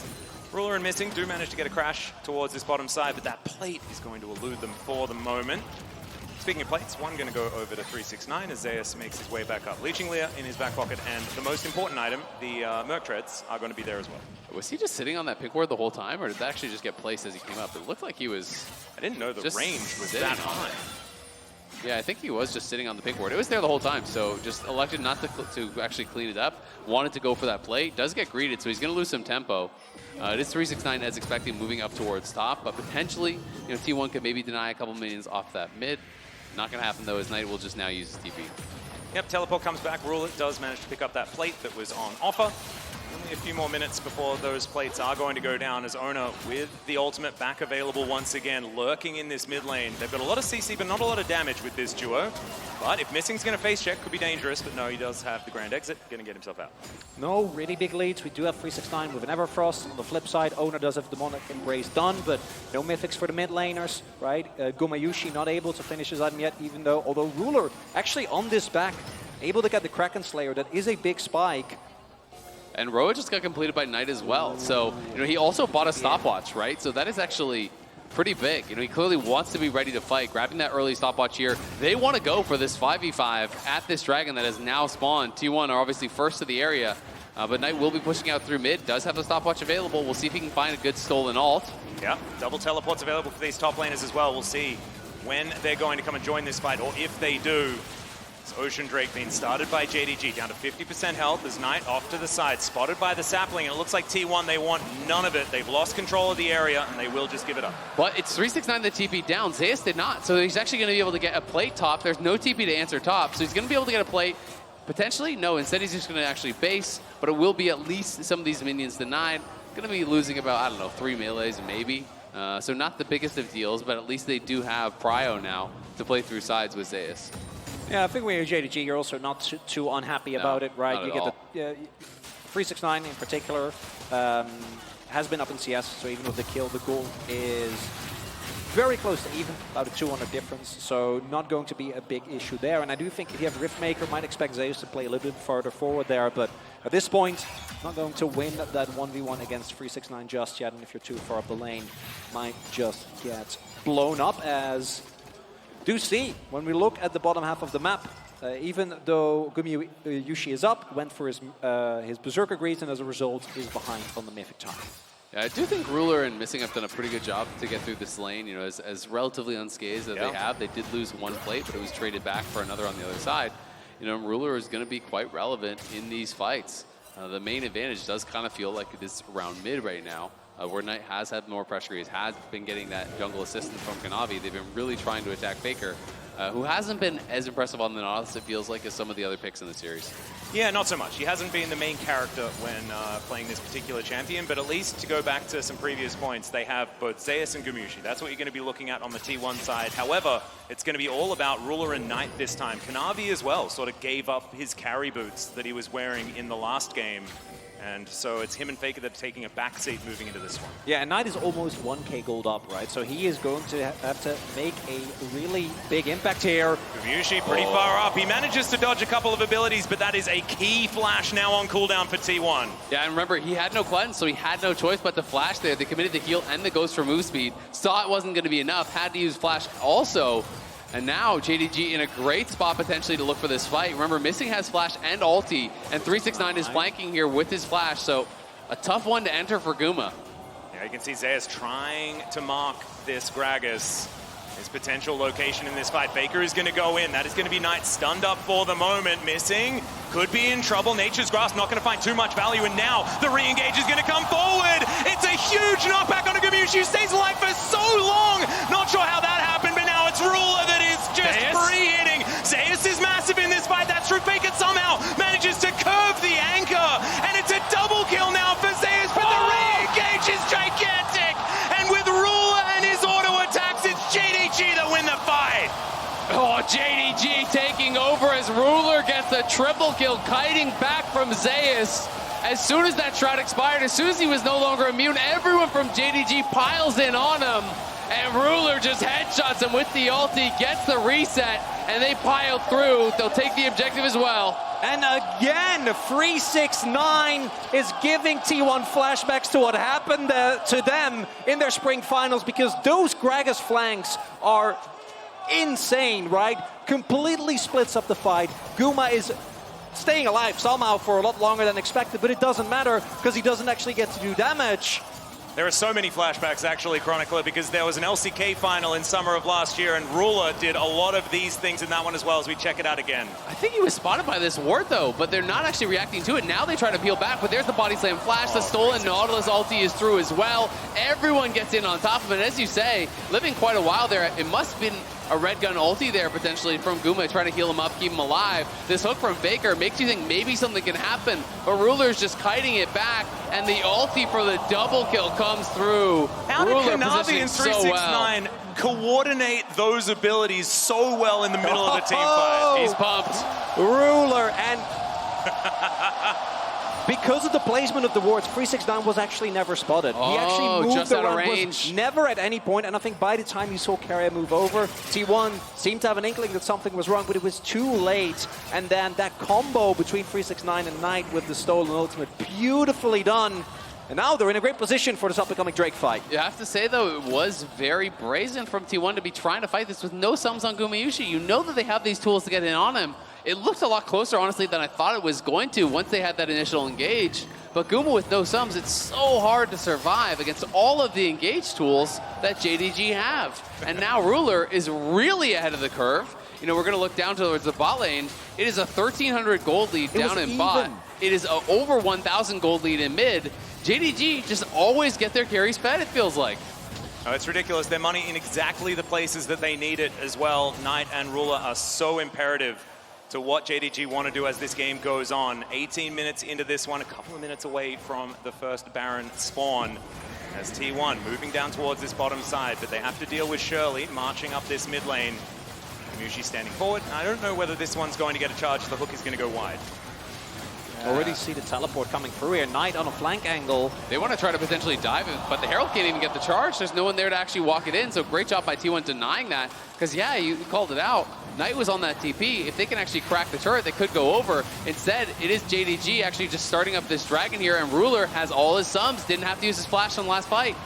Ruler and Missing do manage to get a crash towards this bottom side, but that plate is going to elude them for the moment. Speaking of plates, one going to go over to 369 as Zeus makes his way back up. Leeching Lear in his back pocket, and the most important item, the Merc Treads, are going to be there as well.
Was he just sitting on that pink ward the whole time, or did that actually just get placed as he came up? It looked like he was...
I didn't know the range was that high.
Yeah, I think he was just sitting on the pink ward. It was there the whole time, so just elected not to actually clean it up. Wanted to go for that play. Does get greeted, so he's going to lose some tempo. It is 369 as expected, moving up towards top, but potentially, you know, T1 could maybe deny a couple minions off that mid. Not going to happen though, as Knight will just now use his TP.
Yep, teleport comes back. Ruler does manage to pick up that plate that was on offer. Only a few more minutes before those plates are going to go down, as Owner with the ultimate back available once again, lurking in this mid lane. They've got a lot of CC, but not a lot of damage with this duo. But if Missing's going to face check, could be dangerous, but no, he does have the grand exit, going to get himself out.
No really big leads. We do have 369 with an Everfrost. On the flip side, Owner does have Demonic Embrace done, but no mythics for the mid laners, right? Gumayushi not able to finish his item yet, although Ruler actually on this back, able to get the Kraken Slayer. That is a big spike.
And Roa just got completed by Knight as well. So, you know, he also bought a stopwatch, right? So that is actually pretty big. You know, he clearly wants to be ready to fight, grabbing that early stopwatch here. They want to go for this 5v5 at this dragon that has now spawned. T1 are obviously first to the area, but Knight will be pushing out through mid, does have the stopwatch available. We'll see if he can find a good stolen ult.
Yeah, double teleports available for these top laners as well. We'll see when they're going to come and join this fight, or if they do. Ocean Drake being started by JDG, down to 50% health as Knight off to the side, spotted by the sapling, and it looks like T1, they want none of it. They've lost control of the area, and they will just give it up.
But it's 369 that TP down. Zeus did not, so he's actually going to be able to get a plate top. There's no TP to answer top, so he's going to be able to get a plate. Potentially, no, instead he's just going to actually base, but it will be at least some of these minions denied. Going to be losing about, I don't know, 3 melees maybe. So not the biggest of deals, but at least they do have Prio now to play through sides with Zeus.
Yeah, I think when you're JDG, you're also not too unhappy about it, right? You get the 369 in particular has been up in CS, so even with the kill, the goal is very close to even, about a 200 difference, so not going to be a big issue there. And I do think if you have Riftmaker, might expect Zeus to play a little bit further forward there, but at this point, not going to win that 1v1 against 369 just yet, and if you're too far up the lane, might just get blown up. As do see, when we look at the bottom half of the map, even though Gumayushi is up, went for his Berserker Grease, and as a result is behind on the Mythic time.
Yeah, I do think Ruler and Missing have done a pretty good job to get through this lane. You know, as relatively unscathed as they have, they did lose one plate, but it was traded back for another on the other side. You know, Ruler is going to be quite relevant in these fights. The main advantage does kind of feel like it is around mid right now, where Knight has had more pressure. He has been getting that jungle assistance from Kanavi. They've been really trying to attack FLICKR, who hasn't been as impressive on the Nautilus, it feels like, as some of the other picks in the series.
Yeah, not so much. He hasn't been the main character when playing this particular champion, but at least to go back to some previous points, they have both Zeus and Gumayushi. That's what you're going to be looking at on the T1 side. However, it's going to be all about Ruler and Knight this time. Kanavi as well sort of gave up his carry boots that he was wearing in the last game And so it's him and FLICKR that are taking a backseat moving into this one.
Yeah, and Knight is almost 1k gold up, right? So he is going to have to make a really big impact here.
Gumayusi pretty far up. He manages to dodge a couple of abilities, but that is a key flash now on cooldown for T1.
Yeah, and remember, he had no cleanse, so he had no choice but to flash there. They committed the heal and the ghost for move speed. Saw it wasn't going to be enough, had to use flash also. And now JDG in a great spot potentially to look for this fight. Remember, Missing has flash and ulti, and 369 is flanking here with his flash, so a tough one to enter for Guma.
Yeah, you can see Zeus trying to mark this Gragas. His potential location in this fight. FLICKR is going to go in. That is going to be Knight stunned up for the moment. Missing. Could be in trouble. Nature's Grasp not going to find too much value. And now the re-engage is going to come forward. It's a huge knockback on a Gumayusi who stays alive for so long. Not sure how that happened, but now it's Ruler that is just free-hitting. Zeus is massive in this fight. That's true. FLICKR somehow manages to curve the anchor. And it's a double kill now for Zeus, but the re-engage is gigantic. And with Ruler and his auto attacks, it's JDG that win the fight.
Oh, JDG taking over as Ruler gets a triple kill, kiting back from Zeus. As soon as that shroud expired, as soon as he was no longer immune, everyone from JDG piles in on him. And Ruler just headshots him with the ulti, gets the reset, and they pile through. They'll take the objective as well.
And again, 369 is giving T1 flashbacks to what happened to them in their spring finals, because those Gragas flanks are insane, right? Completely splits up the fight. Guma is staying alive somehow for a lot longer than expected, but it doesn't matter because he doesn't actually get to do damage.
There are so many flashbacks, actually, Chronicler, because there was an LCK final in summer of last year, and Ruler did a lot of these things in that one as well, as we check it out again.
I think he was spotted by this ward, though, but they're not actually reacting to it. Now they try to peel back, but there's the body slam flash. The stolen Nautilus ulti is through as well. Everyone gets in on top of it. As you say, living quite a while there, it must have been a red gun ulti there potentially from Guma, trying to heal him up, keep him alive. This hook from FLICKR makes you think maybe something can happen, but Ruler's just kiting it back, and the ulti for the double kill comes through.
How did
Ruler
Kanavi and 369 coordinate those abilities so well in the middle of a team fight?
He's pumped.
Ruler, and because of the placement of the wards, 369 was actually never spotted. He actually moved
just out of
around,
range.
was never at any point, and I think by the time you saw Carrier move over, T1 seemed to have an inkling that something was wrong, but it was too late. And then that combo between 369 and Knight with the stolen ultimate, beautifully done. And now they're in a great position for this up-and-coming Drake fight.
You have to say, though, it was very brazen from T1 to be trying to fight this with no sums on Gumayusi. You know that they have these tools to get in on him. It looked a lot closer, honestly, than I thought it was going to once they had that initial engage. But Guma with no sums, it's so hard to survive against all of the engage tools that JDG have. And now Ruler is really ahead of the curve. You know, we're going to look down towards the bot lane. It is a 1,300 gold lead down in bot. It is a over 1,000 gold lead in mid. JDG just always get their carries fed, it feels like.
Oh, it's ridiculous. Their money in exactly the places that they need it as well. Knight and Ruler are so imperative to what JDG want to do as this game goes on. 18 minutes into this one, a couple of minutes away from the first Baron spawn. As T1 moving down towards this bottom side, but they have to deal with Shirley marching up this mid lane. Gumayusi standing forward. I don't know whether this one's going to get a charge. The hook is going to go wide.
Already see the teleport coming through here. Knight on a flank angle.
They want to try to potentially dive it, but the Herald can't even get the charge. There's no one there to actually walk it in, so great job by T1 denying that. Because, yeah, you called it out. Knight was on that TP. If they can actually crack the turret, they could go over. Instead, it is JDG actually just starting up this dragon here, and Ruler has all his sums. Didn't have to use his flash on the last fight.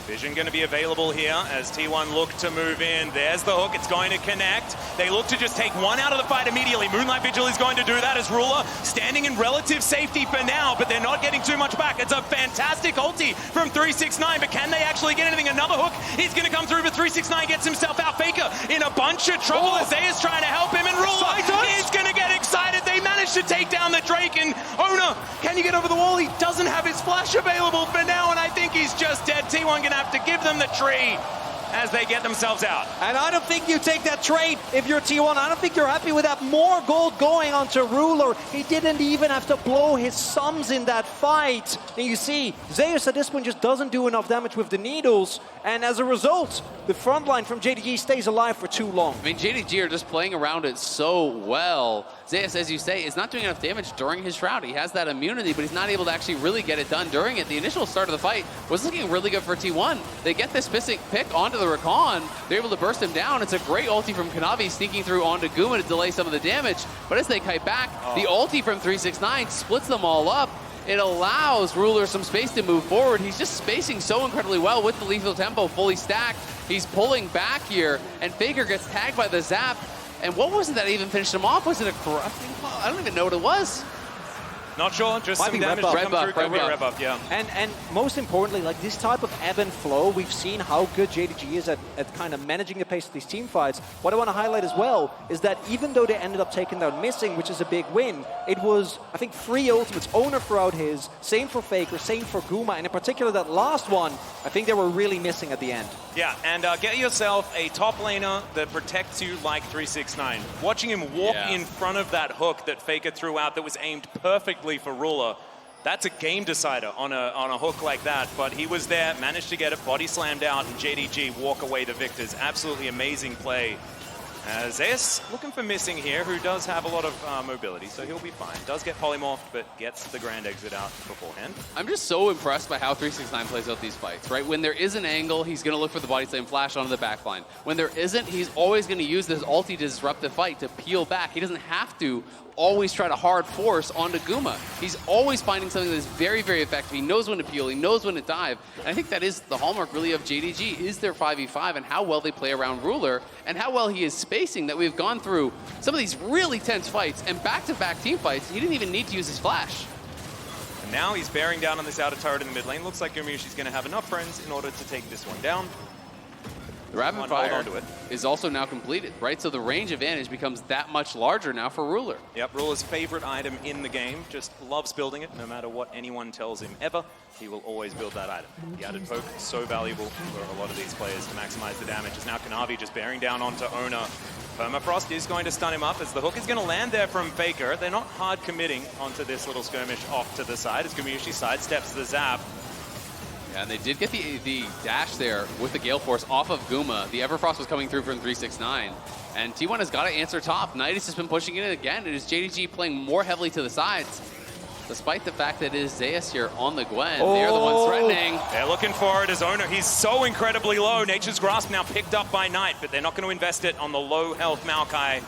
Vision going to be available here as T1 look to move in. There's the hook. It's going to connect. They look to just take one out of the fight immediately. Moonlight Vigil is going to do that as Ruler standing in relative safety for now, but they're not getting too much back. It's a fantastic ulti from 369, but can they actually get anything? Another hook is going to come through, but 369 gets himself out. FLICKR in a bunch of trouble as Zeus trying to help him, and Ruler is going to get excited. They managed to take down the Drake, and Owner, can you get over the wall? He doesn't have his flash available for now, and I think he's just dead. T1 going to have to give them the tree as they get themselves out.
And I don't think you take that trade if you're T1. I don't think you're happy with that. More gold going onto Ruler. He didn't even have to blow his sums in that fight. And you see, Zeus at this point just doesn't do enough damage with the needles. And as a result, the front line from JDG stays alive for too long.
I mean, JDG are just playing around it so well. Zeus, as you say, is not doing enough damage during his Shroud. He has that immunity, but he's not able to actually really get it done during it. The initial start of the fight was looking really good for T1. They get this specific pick onto the Rakan. They're able to burst him down. It's a great ulti from Kanavi sneaking through onto Guma to delay some of the damage. But as they kite back, the ulti from 369 splits them all up. It allows Ruler some space to move forward. He's just spacing so incredibly well with the lethal tempo fully stacked. He's pulling back here, and FLICKR gets tagged by the zap. And what was it that even finished him off? Was it a corrupting ball? I don't even know what it was.
Not sure, just
Might
some
be
damage
red
to come through. Red buff, yeah.
And most importantly, like this type of ebb and flow, we've seen how good JDG is at kind of managing the pace of these team fights. What I want to highlight as well is that even though they ended up taking down Missing, which is a big win, it was, I think, 3 ultimates. Owner throughout his, same for FLICKR, same for Guma, and in particular that last one, I think they were really missing at the end.
Yeah, and get yourself a top laner that protects you like 369. Watching him walk in front of that hook that FLICKR threw out that was aimed perfectly for Ruler, that's a game decider on a hook like that. But he was there, managed to get it, body slammed out, and JDG walk away the victors. Absolutely amazing play. Zeus looking for Missing here, who does have a lot of mobility, so he'll be fine. Does get polymorphed, but gets the grand exit out beforehand.
I'm just so impressed by how 369 plays out these fights, right? When there is an angle, he's going to look for the body slam flash onto the backline. When there isn't, he's always going to use this ulti to disrupt the fight, to peel back. He doesn't have to always try to hard force onto Guma. He's always finding something that is very, very effective. He knows when to peel, he knows when to dive. And I think that is the hallmark really of JDG, is their 5v5 and how well they play around Ruler and how well he is spacing, that we've gone through some of these really tense fights and back-to-back team fights. He didn't even need to use his flash.
And now he's bearing down on this outer turret in the mid lane. Looks like Gumayusi's going to have enough friends in order to take this one down.
The rapid fire is also now completed, right? So the range advantage becomes that much larger now for Ruler.
Yep, Ruler's favorite item in the game. Just loves building it, no matter what anyone tells him ever. He will always build that item. The added poke is so valuable for a lot of these players to maximize the damage. As now Kanavi just bearing down onto Owner. Permafrost is going to stun him up as the hook is going to land there from FLICKR. They're not hard committing onto this little skirmish off to the side as Gumayusi sidesteps the zap.
Yeah, and they did get the dash there with the Gale Force off of Guma. The Everfrost was coming through from 369. And T1 has got to answer top. Knight has just been pushing it again. It is JDG playing more heavily to the sides. Despite the fact that it is Zeus here on the Gwen. They're the ones threatening.
They're looking for it as Owner. He's so incredibly low. Nature's Grasp now picked up by Knight, but they're not going to invest it on the low health Maokai.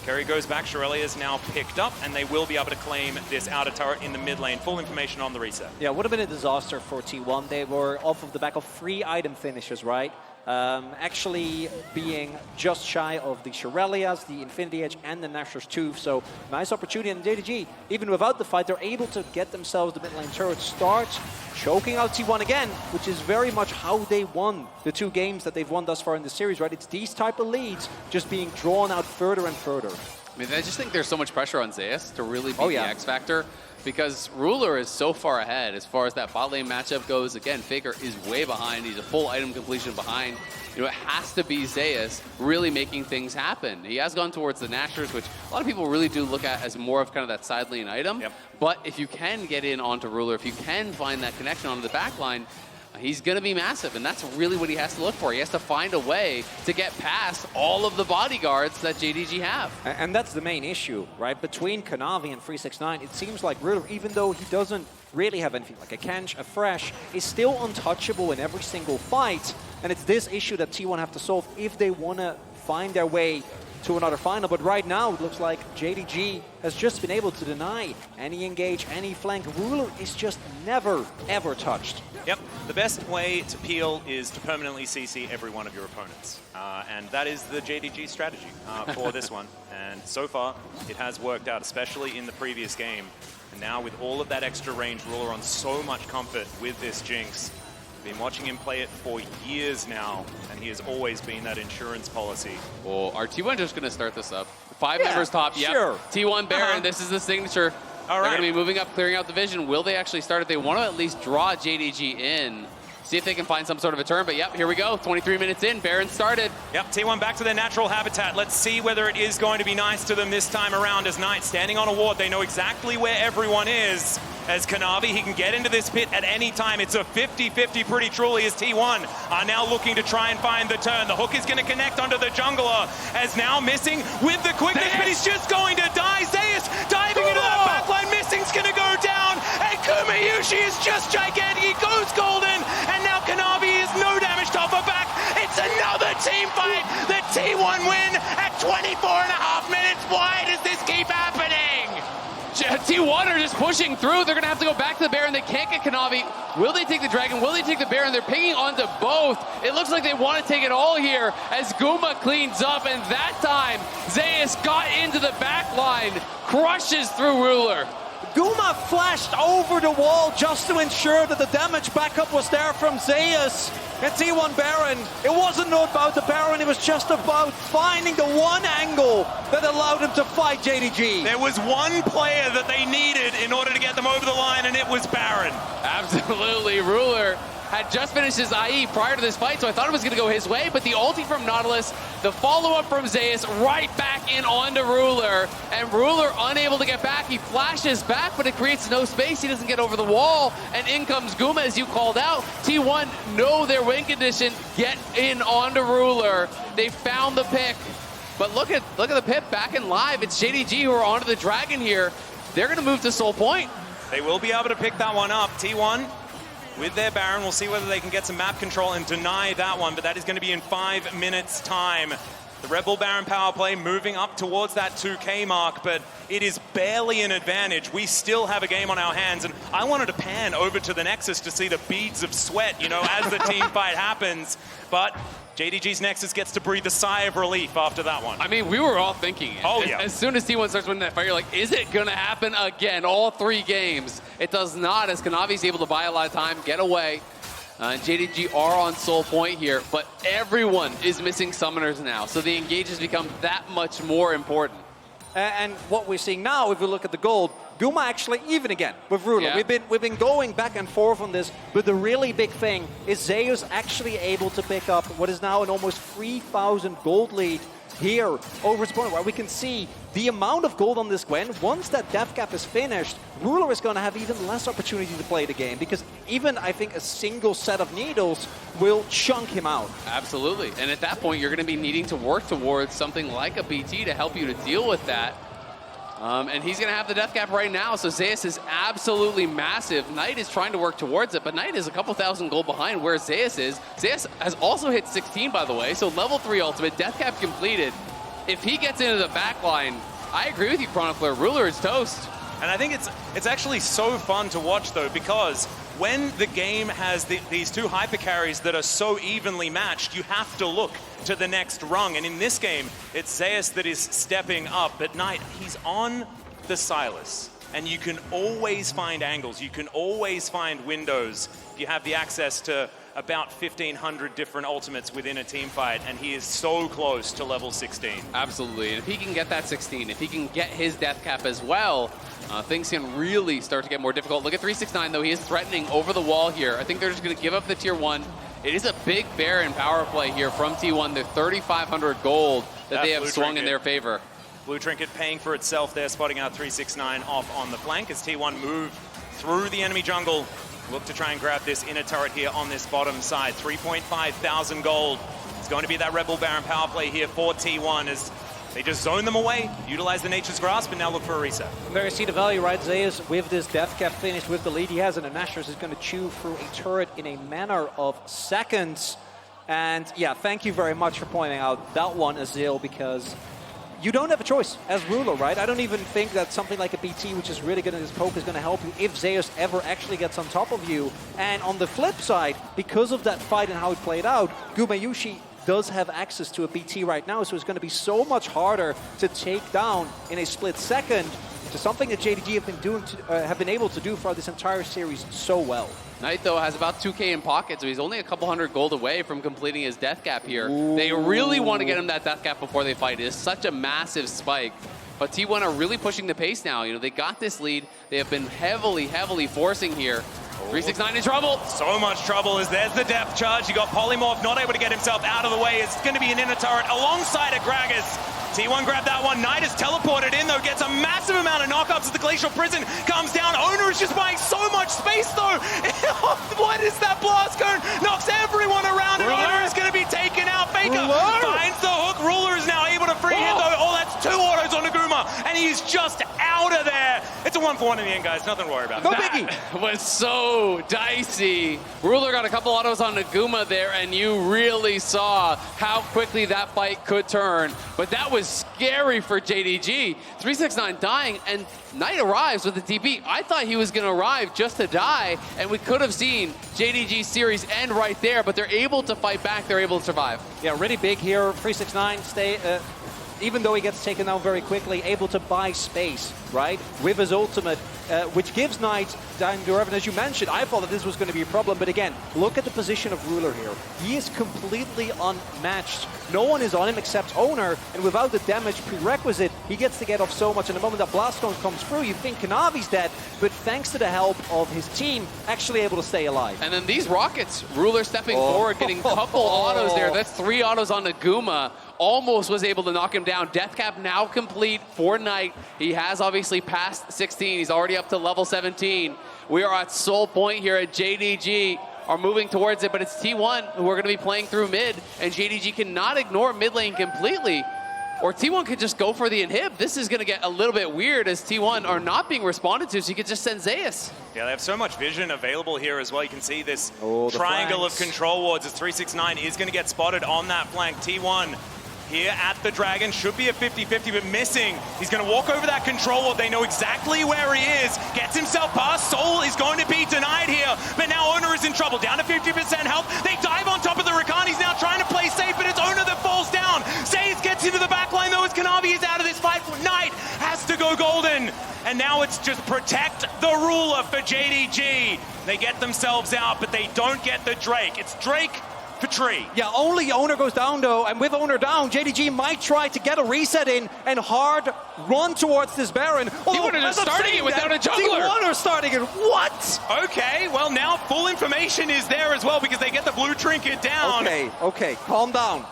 Kerry goes back, Shirelli is now picked up, and they will be able to claim this outer turret in the mid lane. Full information on the reset.
Yeah, it would have been a disaster for T1. They were off of the back of 3 item finishes, right? Actually being just shy of the Shirelias, the Infinity Edge, and the Nashor's Tooth. So nice opportunity. And JDG, even without the fight, they're able to get themselves the mid lane turret start, choking out T1 again, which is very much how they won the 2 games that they've won thus far in the series, right? It's these type of leads just being drawn out further and further.
I mean, I just think there's so much pressure on Zeus to really be the X factor, because Ruler is so far ahead as far as that bot lane matchup goes. Again, FLICKR is way behind. He's a full item completion behind. You know, it has to be Zeus really making things happen. He has gone towards the Nashers, which a lot of people really do look at as more of kind of that side lane item.
Yep.
But if you can get in onto Ruler, if you can find that connection onto the back line, he's going to be massive, and that's really what he has to look for. He has to find a way to get past all of the bodyguards that JDG have.
And that's the main issue, right? Between Kanavi and 369, it seems like Ruler, even though he doesn't really have anything like a Kench, a Fresh, is still untouchable in every single fight. And it's this issue that T1 have to solve if they want to find their way to another final. But right now, it looks like JDG has just been able to deny any engage, any flank. Ruler is just never, ever touched.
Yep, the best way to peel is to permanently CC every one of your opponents. And that is the JDG strategy for this one. And so far, it has worked out, especially in the previous game. And now with all of that extra range, Ruler on so much comfort with this Jinx. Been watching him play it for years now, and he has always been that insurance policy.
Well, are T1 just going to start this up? 5 members top, yep.
Sure.
T1 Baron, this is the signature.
All right.
They're going to be moving up, clearing out the vision. Will they actually start it? They want to at least draw JDG in. See if they can find some sort of a turn, but yep, here we go. 23 minutes in, Baron started.
Yep, T1 back to their natural habitat. Let's see whether it is going to be nice to them this time around as Knight standing on a ward. They know exactly where everyone is. as Kanavi. He can get into this pit at any time. It's a 50-50 pretty truly as T1 are now looking to try and find the turn. The hook is going to connect onto the jungler as now missing with the quickness, but he's just going to die. Zeus diving into that backline. Missing's going to go down, and Kumayushi is just gigantic. He goes golden, and now Kanavi is no damage to offer back. It's another team fight. The T1 win at 24.5 minutes. Why does this keep happening?
T1 are just pushing through. They're going to have to go back to the Baron. They can't get Kanavi. Will they take the Dragon? Will they take the Baron? They're picking onto both. It looks like they want to take it all here as Guma cleans up. And that time, Zeus got into the back line, crushes through Ruler.
Guma flashed over the wall just to ensure that the damage backup was there from Zeus. And T1 Baron, it wasn't about the Baron, it was just about finding the one angle that allowed him to fight JDG.
There was one player that they needed in order to get them over the line, and it was Baron.
Absolutely. Ruler had just finished his IE prior to this fight, so I thought it was going to go his way, but the ulti from Nautilus, the follow-up from Zeus, right back in onto Ruler, and Ruler unable to get back. He flashes back, but it creates no space. He doesn't get over the wall, and in comes Guma, as you called out. T1 know their win condition, get in onto Ruler. They found the pick, but look at the pit back in live. It's JDG who are onto the Dragon here. They're going to move to Soul Point.
They will be able to pick that one up. T1 with their Baron. We'll see whether they can get some map control and deny that one, but that is going to be in 5 minutes' time. The Red Bull Baron power play moving up towards that 2K mark, but it is barely an advantage. We still have a game on our hands, and I wanted to pan over to the Nexus to see the beads of sweat, you know, as the team fight happens, but JDG's Nexus gets to breathe a sigh of relief after that one.
I mean, we were all thinking it.
Oh, yeah.
As soon as T1 starts winning that fight, you're like, is it going to happen again? All 3 games. It does not, as Kanavi's able to buy a lot of time, get away. JDG are on Soul Point here, but everyone is missing summoners now, so the engages become that much more important.
And what we're seeing now, if we look at the gold, Guma actually even again with Ruler.
Yeah.
We've been going back and forth on this, but the really big thing is Zeus actually able to pick up what is now an almost 3,000 gold lead here over his opponent, where we can see the amount of gold on this Gwen. Once that death cap is finished, Ruler is going to have even less opportunity to play the game, because even, I think, a single set of needles will chunk him out.
Absolutely. And at that point, you're going to be needing to work towards something like a BT to help you to deal with that. And he's going to have the death cap right now, so Zeus is absolutely massive. Knight is trying to work towards it, but Knight is a couple thousand gold behind where Zeus is. Zeus has also hit 16, by the way, so level 3 ultimate, death cap completed. If he gets into the back line, I agree with you, Chronicler, Ruler is toast.
And I think it's actually so fun to watch, though, because when the game has these 2 hyper carries that are so evenly matched, you have to look to the next rung. And in this game, it's Zeus that is stepping up. But Knight, he's on the Silas. And you can always find angles. You can always find windows if you have the access to about 1,500 different ultimates within a team fight, and he is so close to level 16.
Absolutely, and if he can get that 16, if he can get his death cap as well, things can really start to get more difficult. Look at 369 though, he is threatening over the wall here. I think they're just gonna give up the tier 1. It is a big Baron power play here from T1. They're 3,500 gold that they have swung in their favor.
Blue Trinket paying for itself there, spotting out 369 off on the flank as T1 move through the enemy jungle. Look to try and grab this inner turret here on this bottom side. 3.5 thousand gold. It's going to be that Rebel Baron power play here for T1 as they just zone them away, utilize the Nature's Grasp, and now look for a reset.
There you see the value, right? Zeus, with this death cap finished with the lead he has, and the Nashers is going to chew through a turret in a matter of seconds. And yeah, thank you very much for pointing out that one, Azil, because you don't have a choice as Ruler, right? I don't even think that something like a BT, which is really good in this poke, is going to help you if Zeus ever actually gets on top of you. And on the flip side, because of that fight and how it played out, Gumayushi does have access to a BT right now, so it's going to be so much harder to take down in a split second, to something that JDG have been able to do for this entire series so well.
Knight, though, has about 2K in pocket, so he's only a couple hundred gold away from completing his death cap here. Ooh. They really want to get him that death cap before they fight. It is such a massive spike. But T1 are really pushing the pace now. You know, they got this lead. They have been heavily, heavily forcing here. 369 in trouble.
So much trouble as there's the depth charge. You got Polymorph not able to get himself out of the way. It's going to be an inner turret alongside a Gragas. T1 grabbed that one. Knight is teleported in, though, gets a massive amount of knockups as the Glacial Prison comes down. Owner is just buying so much space, though. What is that blast cone? Knocks everyone around, and Owner is going to be taken out. Faker finds the hook. Ruler is now able to free hit, though. Oh, that's 2 autos on Naguma, and he's just out of there. It's a 1-for-1 in the end, guys. Nothing to worry about.
No biggie. Was so dicey. Ruler got a couple autos on Naguma there, and you really saw how quickly that fight could turn. But that was scary for JDG. 369 dying, and Knight arrives with the TP. I thought he was going to arrive just to die, and we could have seen JDG series end right there, but they're able to fight back. They're able to survive.
Yeah, really big here. 369 even though he gets taken down very quickly, able to buy space, right? With his ultimate, which gives Knight down to Irvin. As you mentioned, I thought that this was going to be a problem, but again, look at the position of Ruler here. He is completely unmatched. No one is on him except Owner, and without the damage prerequisite, he gets to get off so much. And the moment that Blast Cone comes through, you think Kanavi's dead, but thanks to the help of his team, actually able to stay alive.
And then these rockets, Ruler stepping forward, getting a couple autos there. That's 3 autos on Naguma. Almost was able to knock him down. Death cap now complete for Knight. He has obviously passed 16. He's already up to level 17. We are at Soul Point here at JDG. Are moving towards it, but it's T1 who are going to be playing through mid, and JDG cannot ignore mid lane completely. Or T1 could just go for the inhib. This is going to get a little bit weird as T1 are not being responded to, so you could just send Zeus.
Yeah, they have so much vision available here as well. You can see this triangle
flanks
of control wards as 369 is going to get spotted on that flank. T1 here at the Dragon should be a 50-50, but missing. He's going to walk over that control ward. They know exactly where he is. Gets himself past. Soul is going to be denied here, but now Owner is in trouble. Down to 50% health. They dive on top of the Rakan. He's now trying to play safe, but it's Owner that falls down. Zaze gets into the backline, though, as Kanavi is out of this fight. Knight has to go golden. And now it's just protect the ruler for JDG. They get themselves out, but they don't get the Drake. It's Drake for Tree.
Yeah, only Owner goes down, though, and with Owner down, JDG might try to get a reset in and hard run towards this Baron.
T1 just starting it without a jungler.
T1 starting it. What?
Okay, well now full information is there as well because they get the blue trinket down.
Okay, calm down.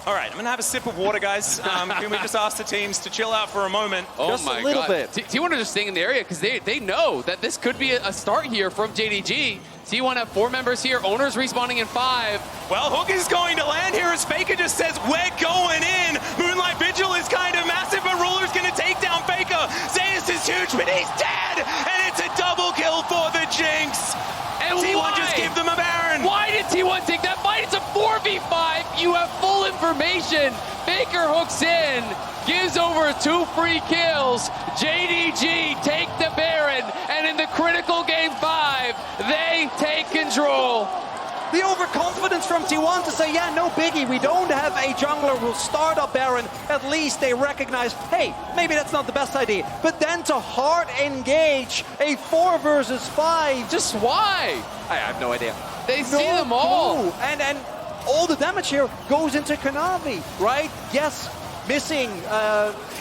All right, I'm going to have a sip of water, guys. Can we just ask the teams to chill out for a moment?
Oh
just
my
a little
God.
bit.
T1 are just staying in the area because they know that this could be a start here from JDG. T1 have 4 members here. Owner's respawning in 5.
Well, Hook is going to land here as Faker just says, we're going in. Moonlight Vigil is kind of massive, but Ruler's going to take down Faker. Zeus is huge, but he's dead. And it's a double kill for the Jinx.
And
T1
why?
just give them a Baron.
Why did T1 take that fight? It's a 4v5. You have full information. Faker hooks in, gives over 2 free kills. JDG take the Baron, and in the critical game 5, they take control.
The overconfidence from T1 to say, yeah, no biggie, we don't have a jungler, we'll start up Baron. At least they recognize, hey, maybe that's not the best idea. But then to hard engage a 4 versus 5.
Just why?
I have no idea.
They see them all.
Clue. And all the damage here goes into Kanavi, right? Yes, missing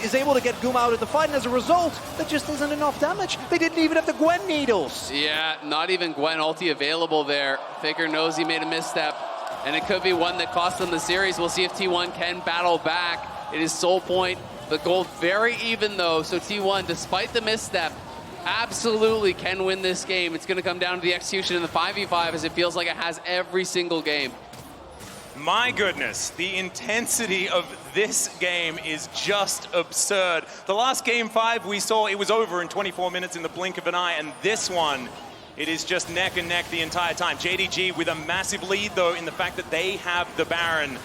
is able to get Guma out of the fight, and as a result, there just isn't enough damage. They didn't even have the Gwen needles.
Yeah, not even Gwen ulti available there. Faker knows he made a misstep, and it could be one that cost them the series. We'll see if T1 can battle back. It is Soul Point. The gold very even, though, so T1, despite the misstep, absolutely can win this game. It's going to come down to the execution in the 5v5 as it feels like it has every single game.
My goodness, the intensity of this game is just absurd. The last game 5 we saw, it was over in 24 minutes in the blink of an eye, and this one, it is just neck and neck the entire time. JDG with a massive lead, though, in the fact that they have the Baron.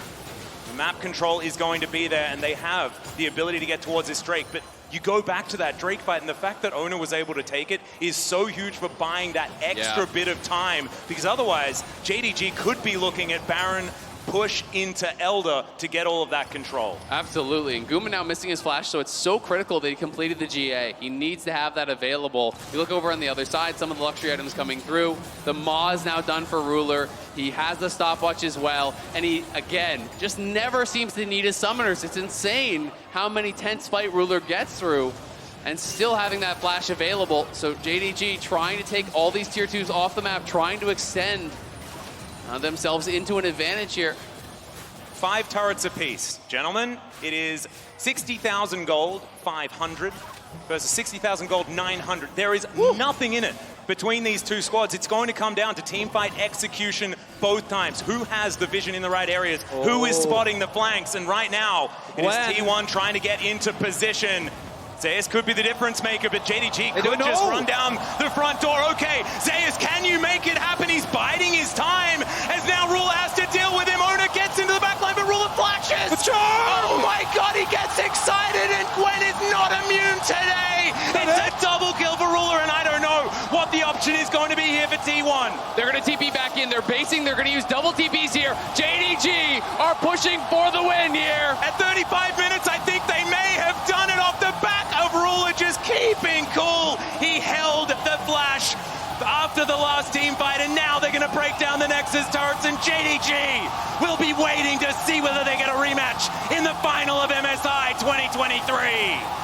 The map control is going to be there, and they have the ability to get towards this Drake, but you go back to that Drake fight, and the fact that Owner was able to take it is so huge for buying that extra bit of time, because otherwise, JDG could be looking at Baron push into Elder to get all of that control.
Absolutely, and Guma now missing his flash, so it's so critical that he completed the GA. He needs to have that available. You look over on the other side, some of the luxury items coming through. The Maw is now done for Ruler. He has the stopwatch as well, and he, again, just never seems to need his summoners. It's insane how many tense fight Ruler gets through, and still having that flash available. So JDG trying to take all these tier 2s off the map, trying to extend themselves into an advantage here.
5 turrets apiece. Gentlemen, it is 60,000 gold, 500, versus 60,000 gold, 900. There is nothing in it between these two squads. It's going to come down to team fight execution both times. Who has the vision in the right areas? Who is spotting the flanks? And right now, it is T1 trying to get into position. Zayas could be the difference maker, but JDG could just run down the front door. Okay, Zayas, can you make it happen? He's biding his time, as now Ruler has to deal with him. Owner gets into the backline, but Ruler flashes. Oh my God, he gets excited, and Gwen is not immune today. It's a double kill for Ruler, and I don't know what the option is going to be here for T1.
They're going to TP back in. They're basing. They're going to use double TPs here. JDG are pushing for the win here.
At 35 minutes, I think they may have done it off the back of Ruler, just keeping cool. He held the flash after the last team fight, and now they're going to break down the Nexus turrets, and JDG will be waiting to see whether they get a rematch in the final of MSI 2023.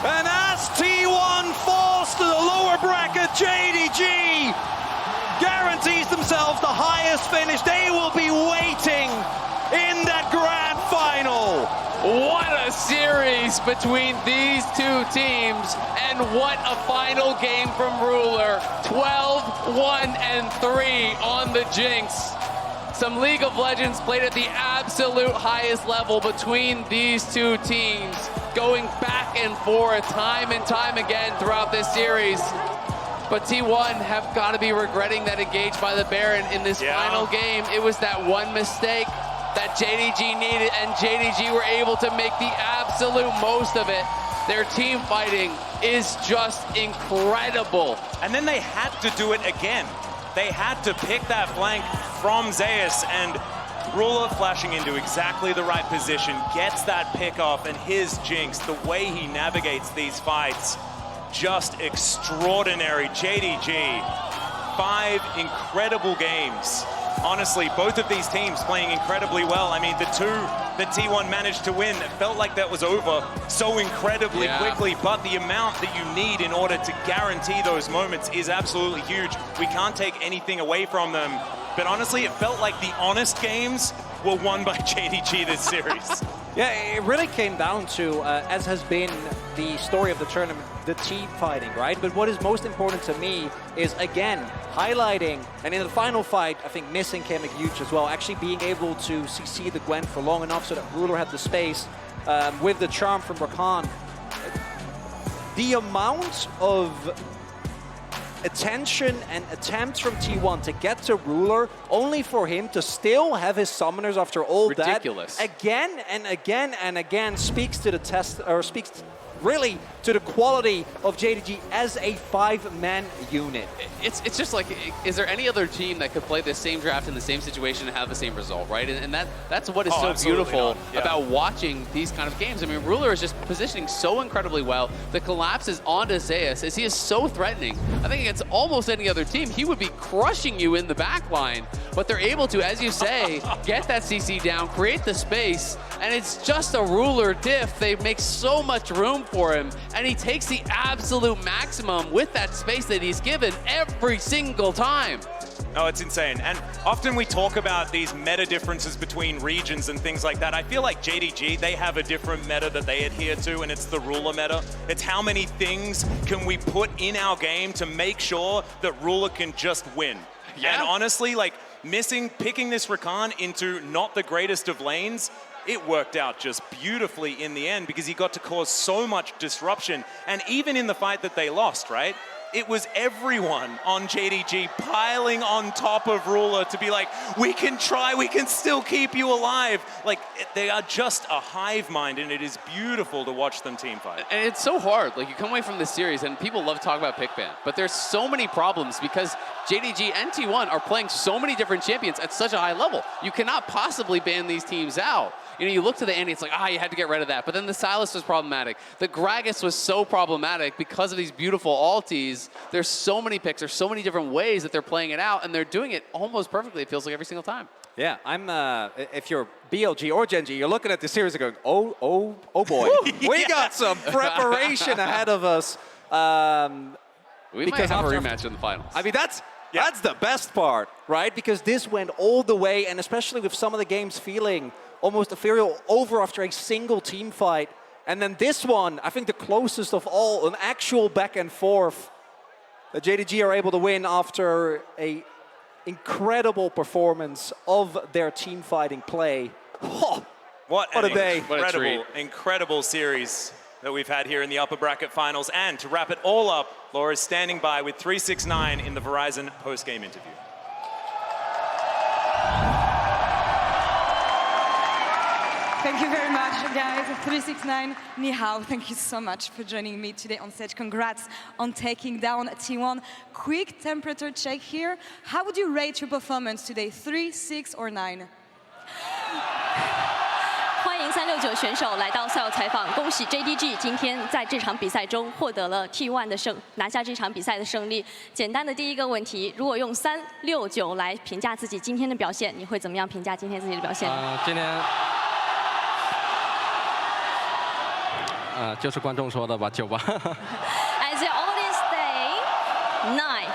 And as T1 falls to the lower bracket, JDG guarantees themselves the highest finish. They will be waiting in that grand final.
What a series between these two teams, and what a final game from Ruler. 12-1-3 on the Jinx. Some League of Legends played at the absolute highest level between these two teams, going back and forth time and time again throughout this series. But T1 have got to be regretting that engage by the Baron in this final game. It was that one mistake that JDG needed, and JDG were able to make the absolute most of it. Their team fighting is just incredible.
And then they had to do it again. They had to pick that flank from Zayas, and Ruler flashing into exactly the right position, gets that pick off, and his Jinx, the way he navigates these fights, just extraordinary. JDG, 5 incredible games. Honestly, both of these teams playing incredibly well. I mean, the two that T1 managed to win, it felt like that was over so incredibly quickly, but the amount that you need in order to guarantee those moments is absolutely huge. We can't take anything away from them, but honestly, it felt like the honest games were won by JDG this series.
Yeah, it really came down to, as has been the story of the tournament, the team fighting, right? But what is most important to me is, again, highlighting, and in the final fight, I think missing came huge as well, actually being able to CC the Gwen for long enough so that Ruler had the space with the charm from Rakan. The amount of attention and attempts from T1 to get to Ruler, only for him to still have his summoners after all that again and again and again, speaks to the test, or speaks really to the quality of JDG as a 5-man unit.
It's just like, is there any other team that could play the same draft in the same situation and have the same result, right? And that's what is so beautiful about watching these kind of games. I mean, Ruler is just positioning so incredibly well. The collapse is onto Zayas, as he is so threatening. I think against almost any other team, he would be crushing you in the back line. But they're able to, as you say, get that CC down, create the space, and it's just a Ruler diff. They make so much room for him, and he takes the absolute maximum with that space that he's given every single time.
Oh, it's insane. And often we talk about these meta differences between regions and things like that. I feel like JDG, they have a different meta that they adhere to, and it's the Ruler meta. It's how many things can we put in our game to make sure that Ruler can just win. And honestly, like, picking this Rakan into not the greatest of lanes, it worked out just beautifully in the end because he got to cause so much disruption. And even in the fight that they lost, right? It was everyone on JDG piling on top of Ruler to be like, we can try, we can still keep you alive. Like, they are just a hive mind, and it is beautiful to watch them team fight.
And it's so hard. Like, you come away from this series, and people love to talk about pick ban, but there's so many problems because JDG and T1 are playing so many different champions at such a high level. You cannot possibly ban these teams out. You know, you look to the Andy, it's like, you had to get rid of that. But then the Sylas was problematic. The Gragas was so problematic because of these beautiful ultis. There's so many picks. There's so many different ways that they're playing it out, and they're doing it almost perfectly, it feels like, every single time.
Yeah, I'm. If you're BLG or Gen G, you're looking at the series and going, oh boy. We got some preparation ahead of us.
We might have a rematch in the finals.
I mean, that's the best part, right? Because this went all the way, and especially with some of the games feeling almost ethereal over after a single team fight. And then this one, I think the closest of all, an actual back and forth. The JDG are able to win after a incredible performance of their team fighting play. Oh, what a day.
Incredible series that we've had here in the upper bracket finals. And to wrap it all up, Laura's standing by with 369 in the Verizon post-game interview.
Thank you very much, guys. 369, ni hao. Thank you so much for joining me today on stage. Congrats on taking down T1. Quick temperature check here. How would you rate your performance today? 3, 6, or 9?
欢迎369选手来到赛后采访，恭喜 JDG 今天在这场比赛中获得了 T1 的拿下这场比赛的胜利。简单的第一个问题，如果用369来评价自己今天的表现，你会怎么样评价今天自己的表现？
今天。就是观众说的吧，9吧。
As the audience say, 9.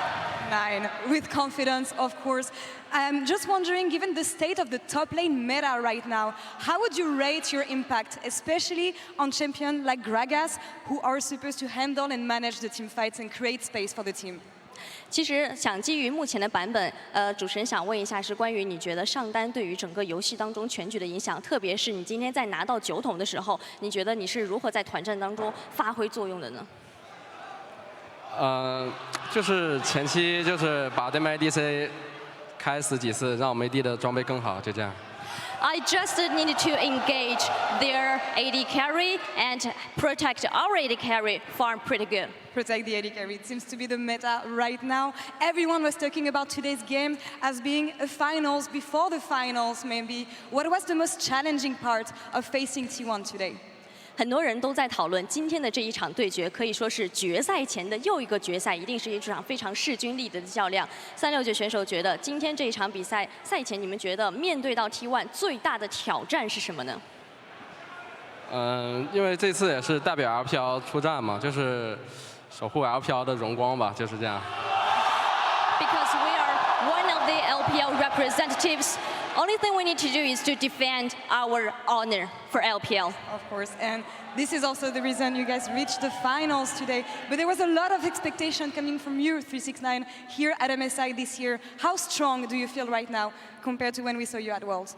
9, with confidence, of course. I'm just wondering, given the state of the top lane meta right now, how would you rate your impact, especially on champions like Gragas, who are supposed to handle and manage the team fights and create space for the team?
其实想基于目前的版本，主持人想问一下，是关于你觉得上单对于整个游戏当中全局的影响，特别是你今天在拿到9桶的时候，你觉得你是如何在团战当中发挥作用的呢？
就是前期就是把对面 ADC 开死几次，让我们 AD 的装备更好，就这样。
I just needed to engage their AD carry and protect our AD carry farm pretty good.
Protect the AD carry. It seems to be the meta right now. Everyone was talking about today's game as being a finals before the finals, maybe. What was the most challenging part of facing T1 today?
很多人都在讨论今天的这一场对决，可以说是决赛前的又一个决赛，一定是一场非常势均力敌的较量。369选手觉得今天这一场比赛赛前，你们觉得面对到 T1 最大的挑战是什么呢？
因为这次也是代表 LPL 出战嘛，就是守护 LPL 的荣光吧，就是这样。
Because we are one of the LPL representatives. Only thing we need to do is to defend our honor for LPL.
Of course, and this is also the reason you guys reached the finals today. But there was a lot of expectation coming from you, 369, here at MSI this year. How strong do you feel right now compared to when we saw you at Worlds?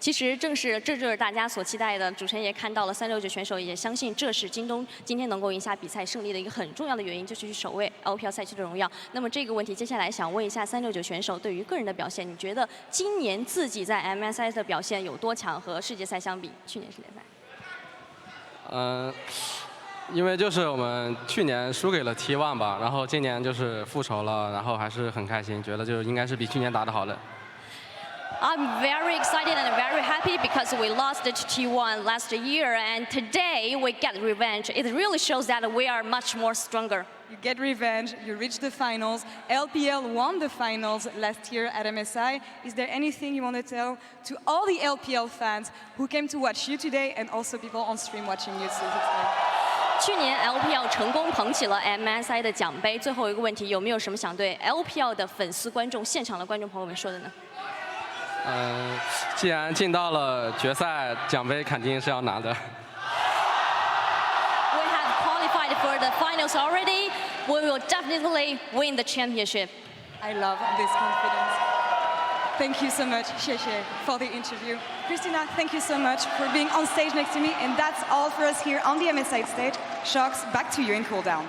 其实这就是大家所期待的。主持人也看到了369选手，也相信这是京东今天能够赢下比赛胜利的一个很重要的原因，就是去守卫 LPL 赛区的荣耀。那么这个问题，接下来想问一下369选手对于个人的表现，你觉得今年自己在 MSI 的表现有多强？和世界赛相比，去年世界赛？
因为就是我们去年输给了 T1 吧，然后今年就是复仇了，然后还是很开心，觉得就应该是比去年打得好的。
I'm very excited and very happy because we lost to T1 last year, and today we get revenge. It really shows that we are much more stronger.
You get revenge, you reach the finals. LPL won the finals last year at MSI. Is there anything you want to tell to all the LPL fans who came to watch you today and also people on stream watching you?
去年 LPL 成功捧起了 MSI 的奖杯。最后一个问题，有没有什么想对 LPL 的粉丝、观众、现场的观众朋友们说的呢？
既然进到了决赛，奖杯肯定是要拿的。
We have qualified for the finals already. We will definitely win the championship.
I love this confidence. Thank you so much, 谢谢 for the interview. Christina, thank you so much for being on stage next to me. And that's all for us here on the MSI stage. Shocks, back to you in cooldown.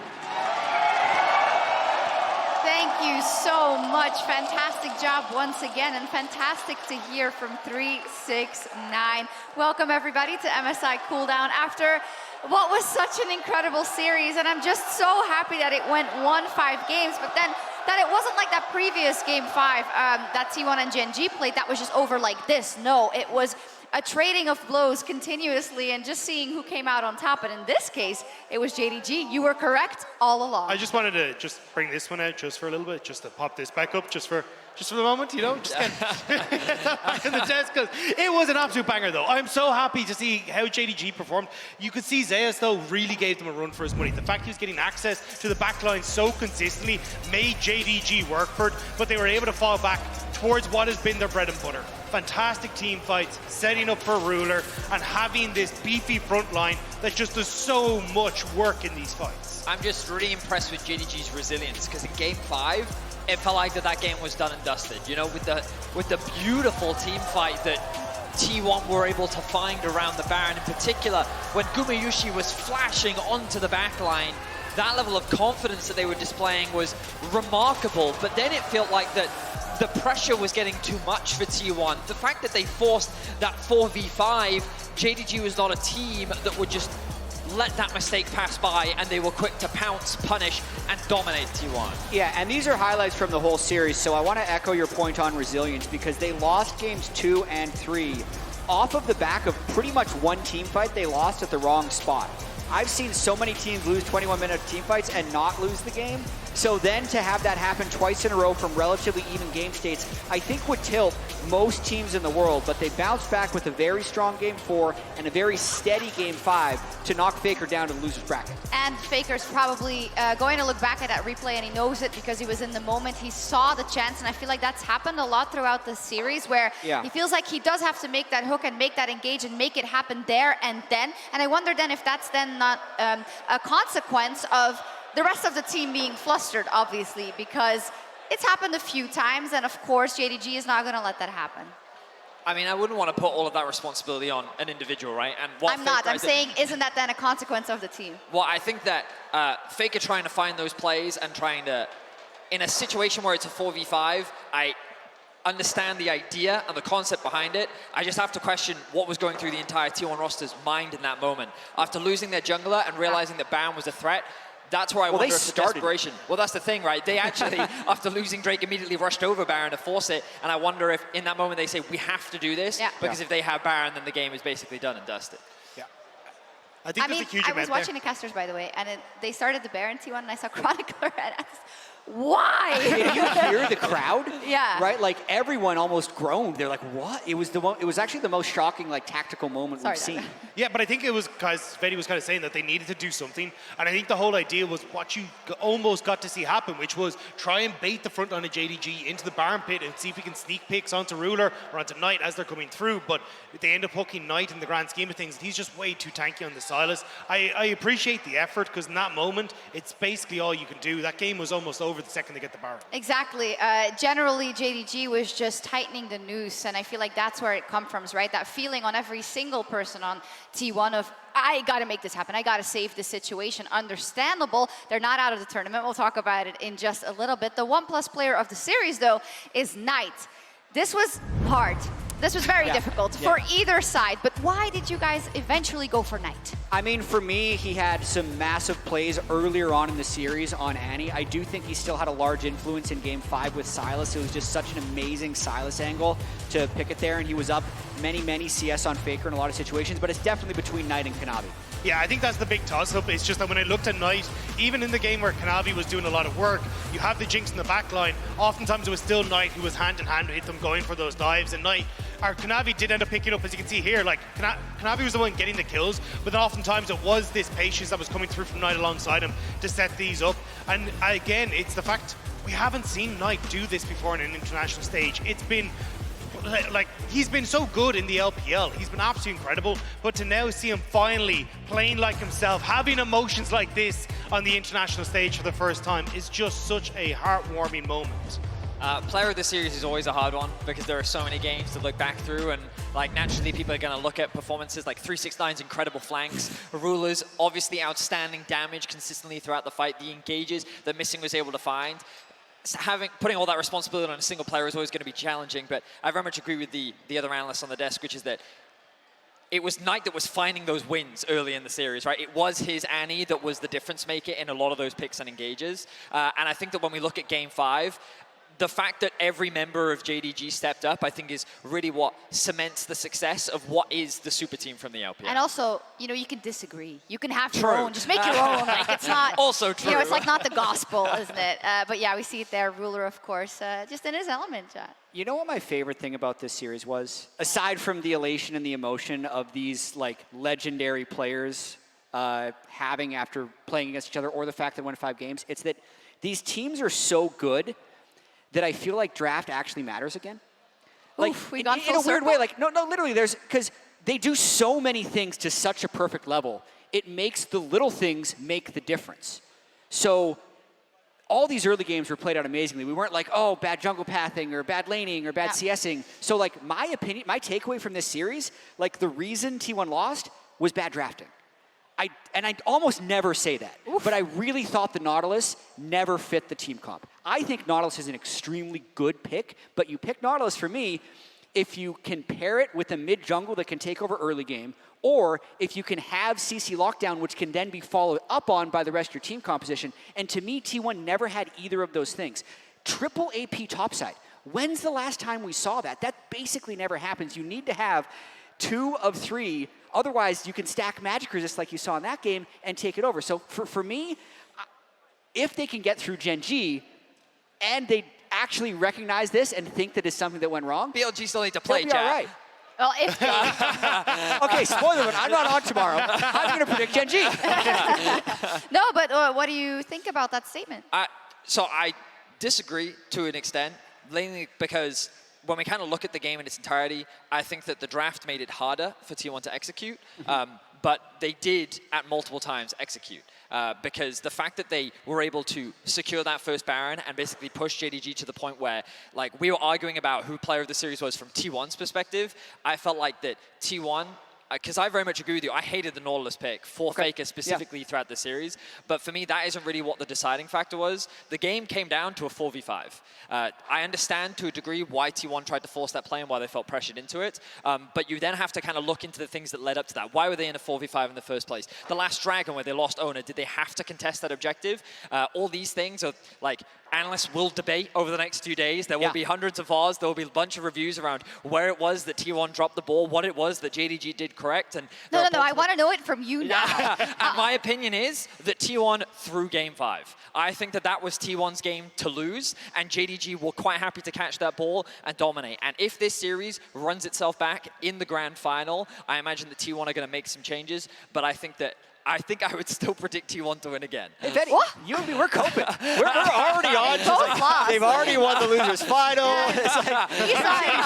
Thank you so much. Fantastic job once again, and fantastic to hear from 369. Welcome everybody to MSI Cooldown after what was such an incredible series, and I'm just so happy that it went 1-5 games, but then that it wasn't like that previous game 5 that T1 and JDG played that was just over like this. No, it was a trading of blows continuously and just seeing who came out on top. And in this case, it was JDG. You were correct all along.
I just wanted to just bring this one out just for a little bit, just to pop this back up, just for the moment, you know, just get that back in the desk, because it was an absolute banger though. I'm so happy to see how JDG performed. You could see Zeus though really gave them a run for his money. The fact he was getting access to the backline so consistently made JDG work for it, but they were able to fall back towards what has been their bread and butter. fantastic team fights, setting up for Ruler, and having this beefy front line that just does so much work in these fights.
I'm just really impressed with JDG's resilience, because in Game 5, it felt like that game was done and dusted. You know, with the beautiful team fight that T1 were able to find around the Baron, in particular when Gumayushi was flashing onto the backline. That level of confidence that they were displaying was remarkable, but then it felt like that the pressure was getting too much for T1. The fact that they forced that 4v5, JDG was not a team that would just let that mistake pass by, and they were quick to pounce, punish, and dominate T1.
Yeah, and these are highlights from the whole series, so I want to echo your point on resilience, because they lost games 2 and 3 off of the back of pretty much one team fight they lost at the wrong spot. I've seen so many teams lose 21-minute team fights and not lose the game. So then to have that happen twice in a row from relatively even game states, I think would tilt most teams in the world, but they bounced back with a very strong Game 4 and a very steady Game 5 to knock FLICKR down to the loser's bracket.
And FLICKR's probably going to look back at that replay, and he knows it because he was in the moment. He saw the chance, and I feel like that's happened a lot throughout the series, where he feels like he does have to make that hook and make that engage and make it happen there and then. And I wonder then if that's then not a consequence of the rest of the team being flustered, obviously, because it's happened a few times, and of course JDG is not going to let that happen.
I mean, I wouldn't want to put all of that responsibility on an individual, right? And what
I'm not. I'm saying, isn't that then a consequence of the team?
Well, I think that FLICKR trying to find those plays and trying to, in a situation where it's a 4v5, I understand the idea and the concept behind it. I just have to question what was going through the entire T1 roster's mind in that moment. After losing their jungler and realizing that Baron was a threat, that's where I wonder if the desperation. Well, that's the thing, right? They actually, after losing Drake, immediately rushed over Baron to force it. And I wonder if in that moment they say, we have to do this, because if they have Baron, then the game is basically done and dusted.
Yeah. I think there's a huge
I was watching the casters, by the way, and they started the Baron T1, and I saw Chronicler, and I was, why?
Did you hear the crowd?
Yeah.
Right? Like, everyone almost groaned. They're like, what? It was actually the most shocking, like, tactical moment we've seen.
Yeah, but I think it was because Sveti was kind of saying that they needed to do something. And I think the whole idea was what you almost got to see happen, which was try and bait the front line of JDG into the Baron pit and see if we can sneak picks onto Ruler or onto Knight as they're coming through. But they end up hooking Knight in the grand scheme of things. He's just way too tanky on the Sylas. I appreciate the effort, because in that moment, it's basically all you can do. That game was almost over the second they get the Baron.
Exactly. Generally, JDG was just tightening the noose, and I feel like that's where it comes from, right? That feeling on every single person on T1 of, I got to make this happen. I got to save this situation. Understandable. They're not out of the tournament. We'll talk about it in just a little bit. The 1+ player of the series, though, is Knight. This was hard. This was very difficult for either side, but why did you guys eventually go for Knight?
I mean, for me, he had some massive plays earlier on in the series on Annie. I do think he still had a large influence in Game 5 with Sylas. It was just such an amazing Sylas angle to pick it there, and he was up many CS on FLICKR in a lot of situations, but it's definitely between Knight and Kanavi.
Yeah, I think that's the big toss-up. It's just that when I looked at Knight, even in the game where Kanavi was doing a lot of work, you have the Jinx in the back line. Oftentimes it was still Knight who was hand-in-hand with them going for those dives, and Kanavi did end up picking up, as you can see here, like Kanavi was the one getting the kills, but then oftentimes it was this patience that was coming through from Knight alongside him to set these up. And again, it's the fact we haven't seen Knight do this before in an international stage. It's been like, he's been so good in the LPL. He's been absolutely incredible, but to now see him finally playing like himself, having emotions like this on the international stage for the first time is just such a heartwarming moment.
Player of the series is always a hard one, because there are so many games to look back through, and like naturally people are going to look at performances like 369's incredible flanks, Ruler's obviously outstanding damage consistently throughout the fight, the engages that Missing was able to find. Putting all that responsibility on a single player is always going to be challenging, but I very much agree with the other analysts on the desk, which is that it was Knight that was finding those wins early in the series, right? It was his Annie that was the difference maker in a lot of those picks and engages. And I think that when we look at Game 5, the fact that every member of JDG stepped up, I think, is really what cements the success of what is the super team from the LPL.
And also, you know, you can disagree. You can have your own. Just make your own. Like, it's not
also true.
You know, it's like not the gospel, isn't it? But yeah, we see it there. Ruler, of course, just in his element, John.
You know what my favorite thing about this series was? Aside from the elation and the emotion of these like legendary players having after playing against each other, or the fact that they won 5 games, it's that these teams are so good that I feel like draft actually matters again. Like,
Oof, we got
in
full
a weird
circle?
way, like, no, literally, because they do so many things to such a perfect level, it makes the little things make the difference. So all these early games were played out amazingly. We weren't like, oh, bad jungle pathing or bad laning or bad CSing. So like my opinion, my takeaway from this series, like the reason T1 lost was bad drafting. I almost never say that, but I really thought the Nautilus never fit the team comp. I think Nautilus is an extremely good pick, but you pick Nautilus for me if you can pair it with a mid jungle that can take over early game, or if you can have CC lockdown, which can then be followed up on by the rest of your team composition. And to me, T1 never had either of those things. Triple AP topside. When's the last time we saw that? That basically never happens. You need to have 2 of 3. Otherwise, you can stack magic resist like you saw in that game and take it over. So for me, if they can get through Gen G and they actually recognize this and think that it's something that went wrong,
BLG still need to play,
they'll be all right.
Well, if they...
Okay, spoiler alert, I'm not on tomorrow. I'm going to predict Gen G.
No, but what do you think about that statement?
So I disagree to an extent, mainly because when we kind of look at the game in its entirety, I think that the draft made it harder for T1 to execute, but they did at multiple times execute. Because the fact that they were able to secure that first Baron and basically push JDG to the point where, like, we were arguing about who player of the series was from T1's perspective, I felt like that T1, because I very much agree with you, I hated the Nautilus pick for FLICKR specifically throughout the series, but for me, that isn't really what the deciding factor was. The game came down to a 4v5. I understand to a degree why T1 tried to force that play and why they felt pressured into it, but you then have to kind of look into the things that led up to that. Why were they in a 4v5 in the first place? The last Dragon where they lost owner, did they have to contest that objective? All these things are like, analysts will debate over the next few days. There will be hundreds of VODs. There will be a bunch of reviews around where it was that T1 dropped the ball, what it was that JDG did correct. And
No, I want to know it from you now.
And my opinion is that T1 threw Game 5. I think that that was T1's game to lose, and JDG were quite happy to catch that ball and dominate. And if this series runs itself back in the grand final, I imagine that T1 are going to make some changes, but I think I would still predict T1 to win again.
If any, you and me, we're coping. We're already on. They've already won the losers final. It's like,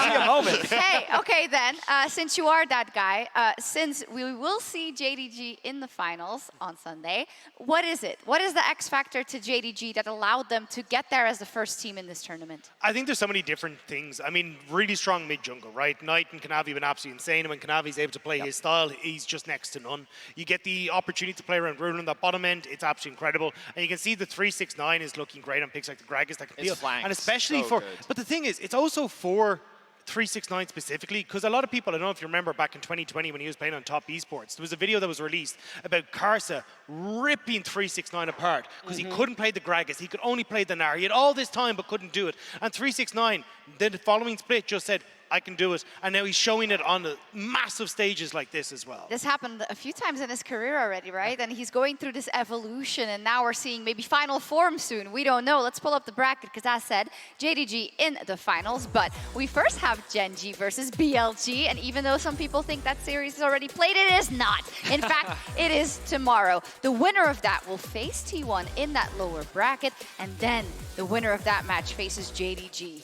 see a moment.
Hey, okay then, since you are that guy, since we will see JDG in the finals on Sunday, what is it? What is the X factor to JDG that allowed them to get there as the first team in this tournament?
I think there's so many different things. I mean, really strong mid-jungle, right? Knight and Kanavi have been absolutely insane, and when Kanavi's able to play his style, he's just next to none. You get the opportunity to play around Ruler on the bottom end, it's absolutely incredible. And you can see the 369 is looking great on picks like the Gragas that can peel. And especially so but the thing is, it's also for 369 specifically, because a lot of people, I don't know if you remember back in 2020 when he was playing on Top Esports, there was a video that was released about Karsa ripping 369 apart because he couldn't play the Gragas, he could only play the Gnar. He had all this time but couldn't do it. And 369, then the following split just said, I can do it. And now he's showing it on the massive stages like this as well.
This happened a few times in his career already, right? And he's going through this evolution, and now we're seeing maybe final form soon. We don't know. Let's pull up the bracket, because as said, JDG in the finals. But we first have Gen G versus BLG, and even though some people think that series is already played, it is not. In fact, it is tomorrow. The winner of that will face T1 in that lower bracket, and then the winner of that match faces JDG.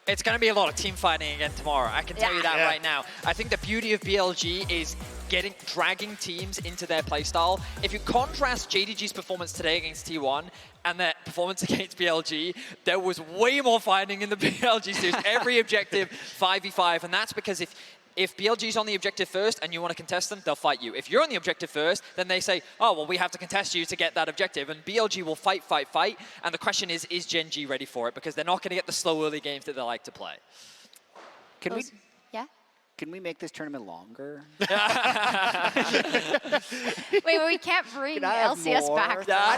It's going to be a lot of team fighting again tomorrow. I can tell you that right now. I think the beauty of BLG is dragging teams into their playstyle. If you contrast JDG's performance today against T1 and their performance against BLG, there was way more fighting in the BLG series. Every objective 5v5, and that's because if BLG's on the objective first and you want to contest them, they'll fight you. If you're on the objective first, then they say, oh, well, we have to contest you to get that objective. And BLG will fight. And the question is Gen G ready for it? Because they're not going to get the slow early games that they like to play.
Can we make this tournament longer?
Wait, we can't bring LCS back.
I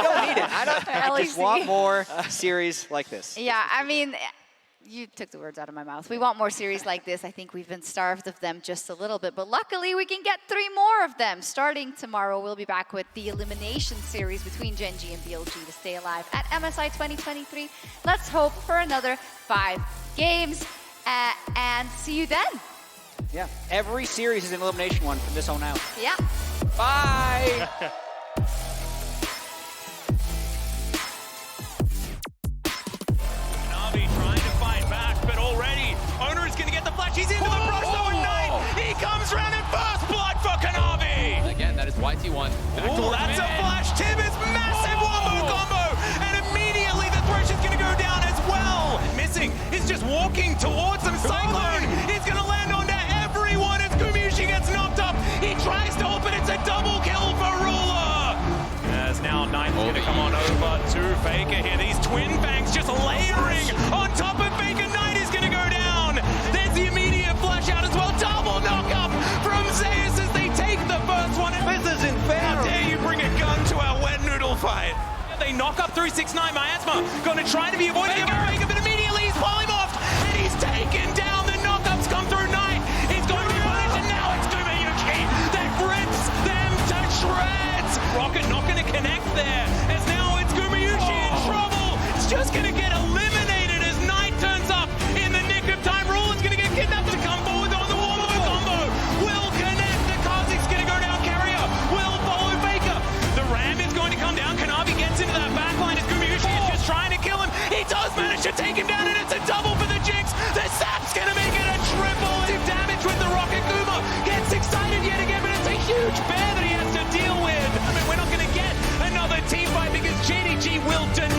don't need it. I just want more series like this.
Yeah, I mean, you took the words out of my mouth. We want more series like this. I think we've been starved of them just a little bit, but luckily we can get 3 more of them. Starting tomorrow, we'll be back with the elimination series between Gen G and BLG to stay alive at MSI 2023. Let's hope for another 5 games, and see you then.
Yeah, every series is an elimination one from this on out.
Yeah.
Bye.
Navi trying to fight back, but already Owner is He's into the Brosto and Knight. He comes around in first blood for Kanavi.
Again, that is YT1.
Oh, that's a flash. Tibbetts, massive wombo combo. And immediately the Thresh is going to go down as well. Missing. He's just walking towards them. Cyclone. He's going to land onto everyone as Gumayusi gets knocked up. He tries to open. It's a double kill for Ruler. As now Knight's going to come on over to FLICKR here. These twin bangs just layering on top of FLICKR. Knight is going to go down. There's the immediate flash out as well. Double knock up from Zeus as they take the first one.
This is unfair.
How dare you bring a gun to our wet noodle fight? They knock up 369. Miasma going to try to be avoiding FLICKR, but immediately he's polymorphed and he's taken down. The knockups come through Knight. He's going to be punished, and now it's Gumayusi that rips them to shreds. Rocket not going to connect there, as now it's Gumayusi in trouble. It's just going to get eliminated as Knight turns up in the nick of time. Ruler's going to get kidnapped to come forward on the wall of a combo. Will connect. The Kazak's going to go down. Carrier will follow FLICKR. The Ram is going to come down. Kanavi gets into that backline as Gumayusi is just trying to kill him. He does manage to take him down, and it's a double for the Jinx. The Sap's going to make it a triple. Damage with the Rocket. Guma gets excited yet again, but it's a huge bear that he has to deal with. I mean, we're not going to get another team fight because JDG will deny